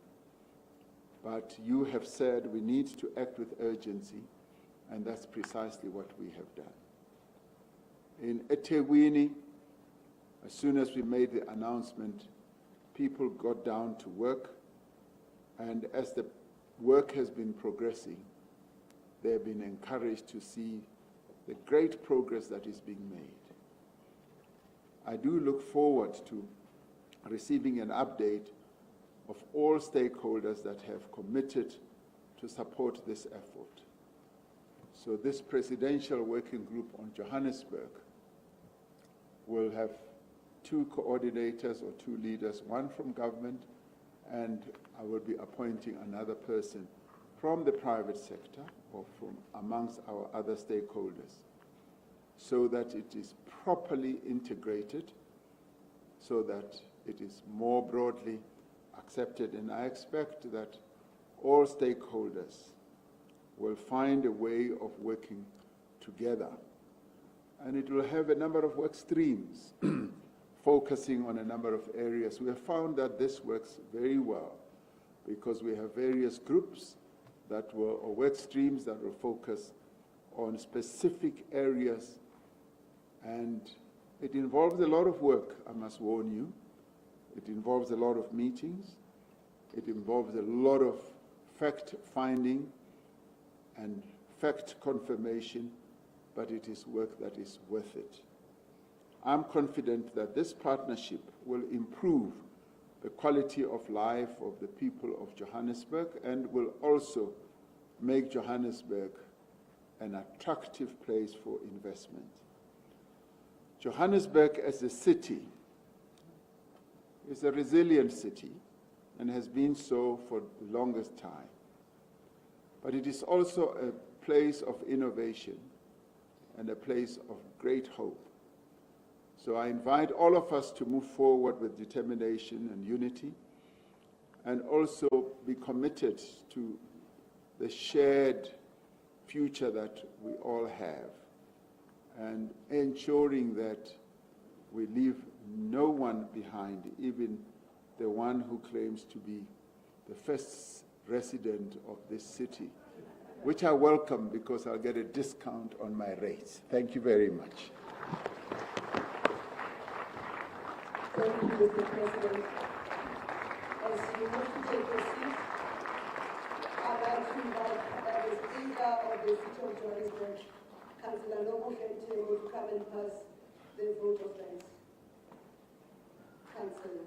but you have said we need to act with urgency, and that's precisely what we have done. In eThekwini, as soon as we made the announcement, people got down to work, and as the work has been progressing, they have been encouraged to see the great progress that is being made. I do look forward to receiving an update of all stakeholders that have committed to support this effort. So this Presidential Working Group on Johannesburg will have 2 coordinators or 2 leaders, one from government, and I will be appointing another person from the private sector or from amongst our other stakeholders, so that it is properly integrated, so that it is more broadly accepted. And I expect that all stakeholders will find a way of working together. And it will have a number of work streams focusing on a number of areas. We have found that this works very well because we have various groups that will, or work streams that will focus on specific areas, and it involves a lot of work, I must warn you. It involves a lot of meetings. It involves a lot of fact-finding and fact confirmation, but it is work that is worth it. I'm confident that this partnership will improve the quality of life of the people of Johannesburg and will also make Johannesburg an attractive place for investment. Johannesburg as a city is a resilient city and has been so for the longest time. But it is also a place of innovation and a place of great hope. So I invite all of us to move forward with determination and unity, and also be committed to the shared future that we all have. and ensuring that we leave no one behind, even the one who claims to be the first resident of this city, which I welcome because I'll get a discount on my rates. Thank you very much. Thank you, Mr. President. As you move to take your seat, I'd like to invite the Speaker of the City of Johannesburg, Councillor Mdntv, to come and pass the vote of thanks. Councillor.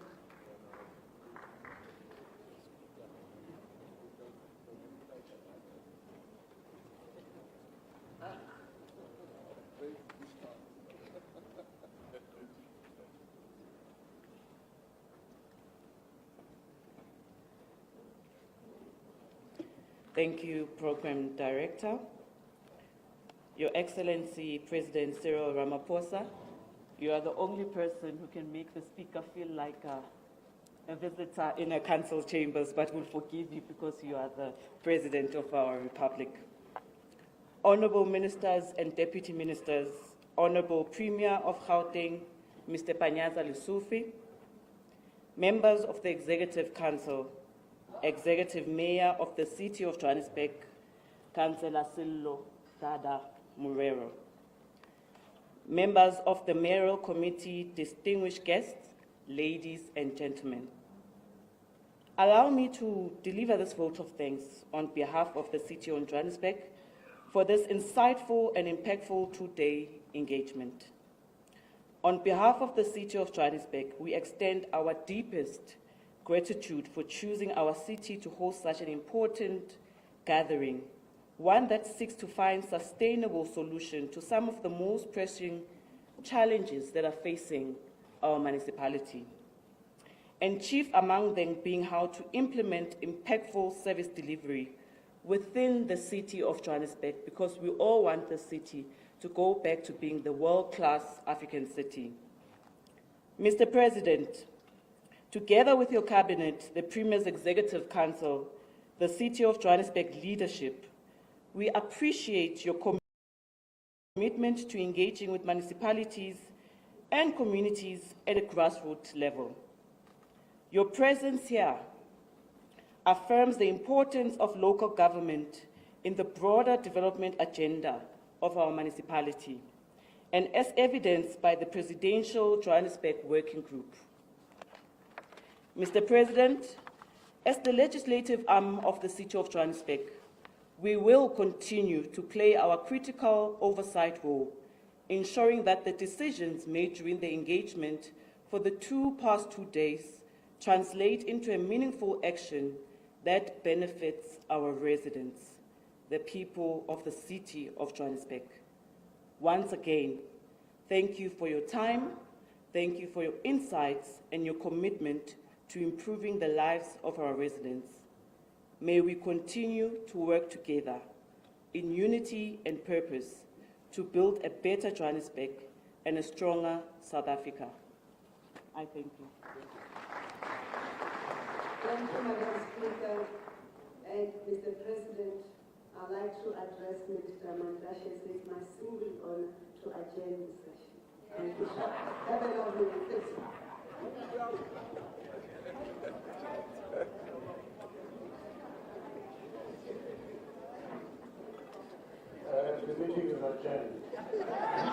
Thank you, Program Director. Your Excellency President Cyril Ramaphosa, you are the only person who can make the Speaker feel like a visitor in a council chambers, but will forgive you because you are the President of our Republic. Honourable Ministers and Deputy Ministers, Honourable Premier of Gauteng, Mr. Panyaza Lesufi, members of the Executive Council, Executive Mayor of the City of Johannesburg, Councillor Cyril Ramaphosa, members of the Mayoral Committee, distinguished guests, ladies and gentlemen. Allow me to deliver this vote of thanks on behalf of the City of Johannesburg for this insightful and impactful two-day engagement. On behalf of the City of Johannesburg, we extend our deepest gratitude for choosing our city to host such an important gathering, one that seeks to find sustainable solutions to some of the most pressing challenges that are facing our municipality. And chief among them being how to implement impactful service delivery within the City of Johannesburg, because we all want the city to go back to being the world-class African city. Mr. President, together with your Cabinet, the Premier's Executive Council, the City of Johannesburg leadership, we appreciate your commitment to engaging with municipalities and communities at a grassroots level. Your presence here affirms the importance of local government in the broader development agenda of our municipality, and as evidenced by the Presidential Johannesburg Working Group. Mr. President, as the legislative arm of the City of Johannesburg, we will continue to play our critical oversight role, ensuring that the decisions made during the engagement for the past 2 days translate into a meaningful action that benefits our residents, the people of the City of Johannesburg. Once again, thank you for your time, thank you for your insights and your commitment to improving the lives of our residents. May we continue to work together in unity and purpose to build a better Johannesburg and a stronger South Africa. I thank you. Thank you, Madam Speaker. And Mr. President, I'd like to address Mr. Mandashe. It's my single honor to adjourn the session. Thank you. Have a lovely day. The meeting is adjourned.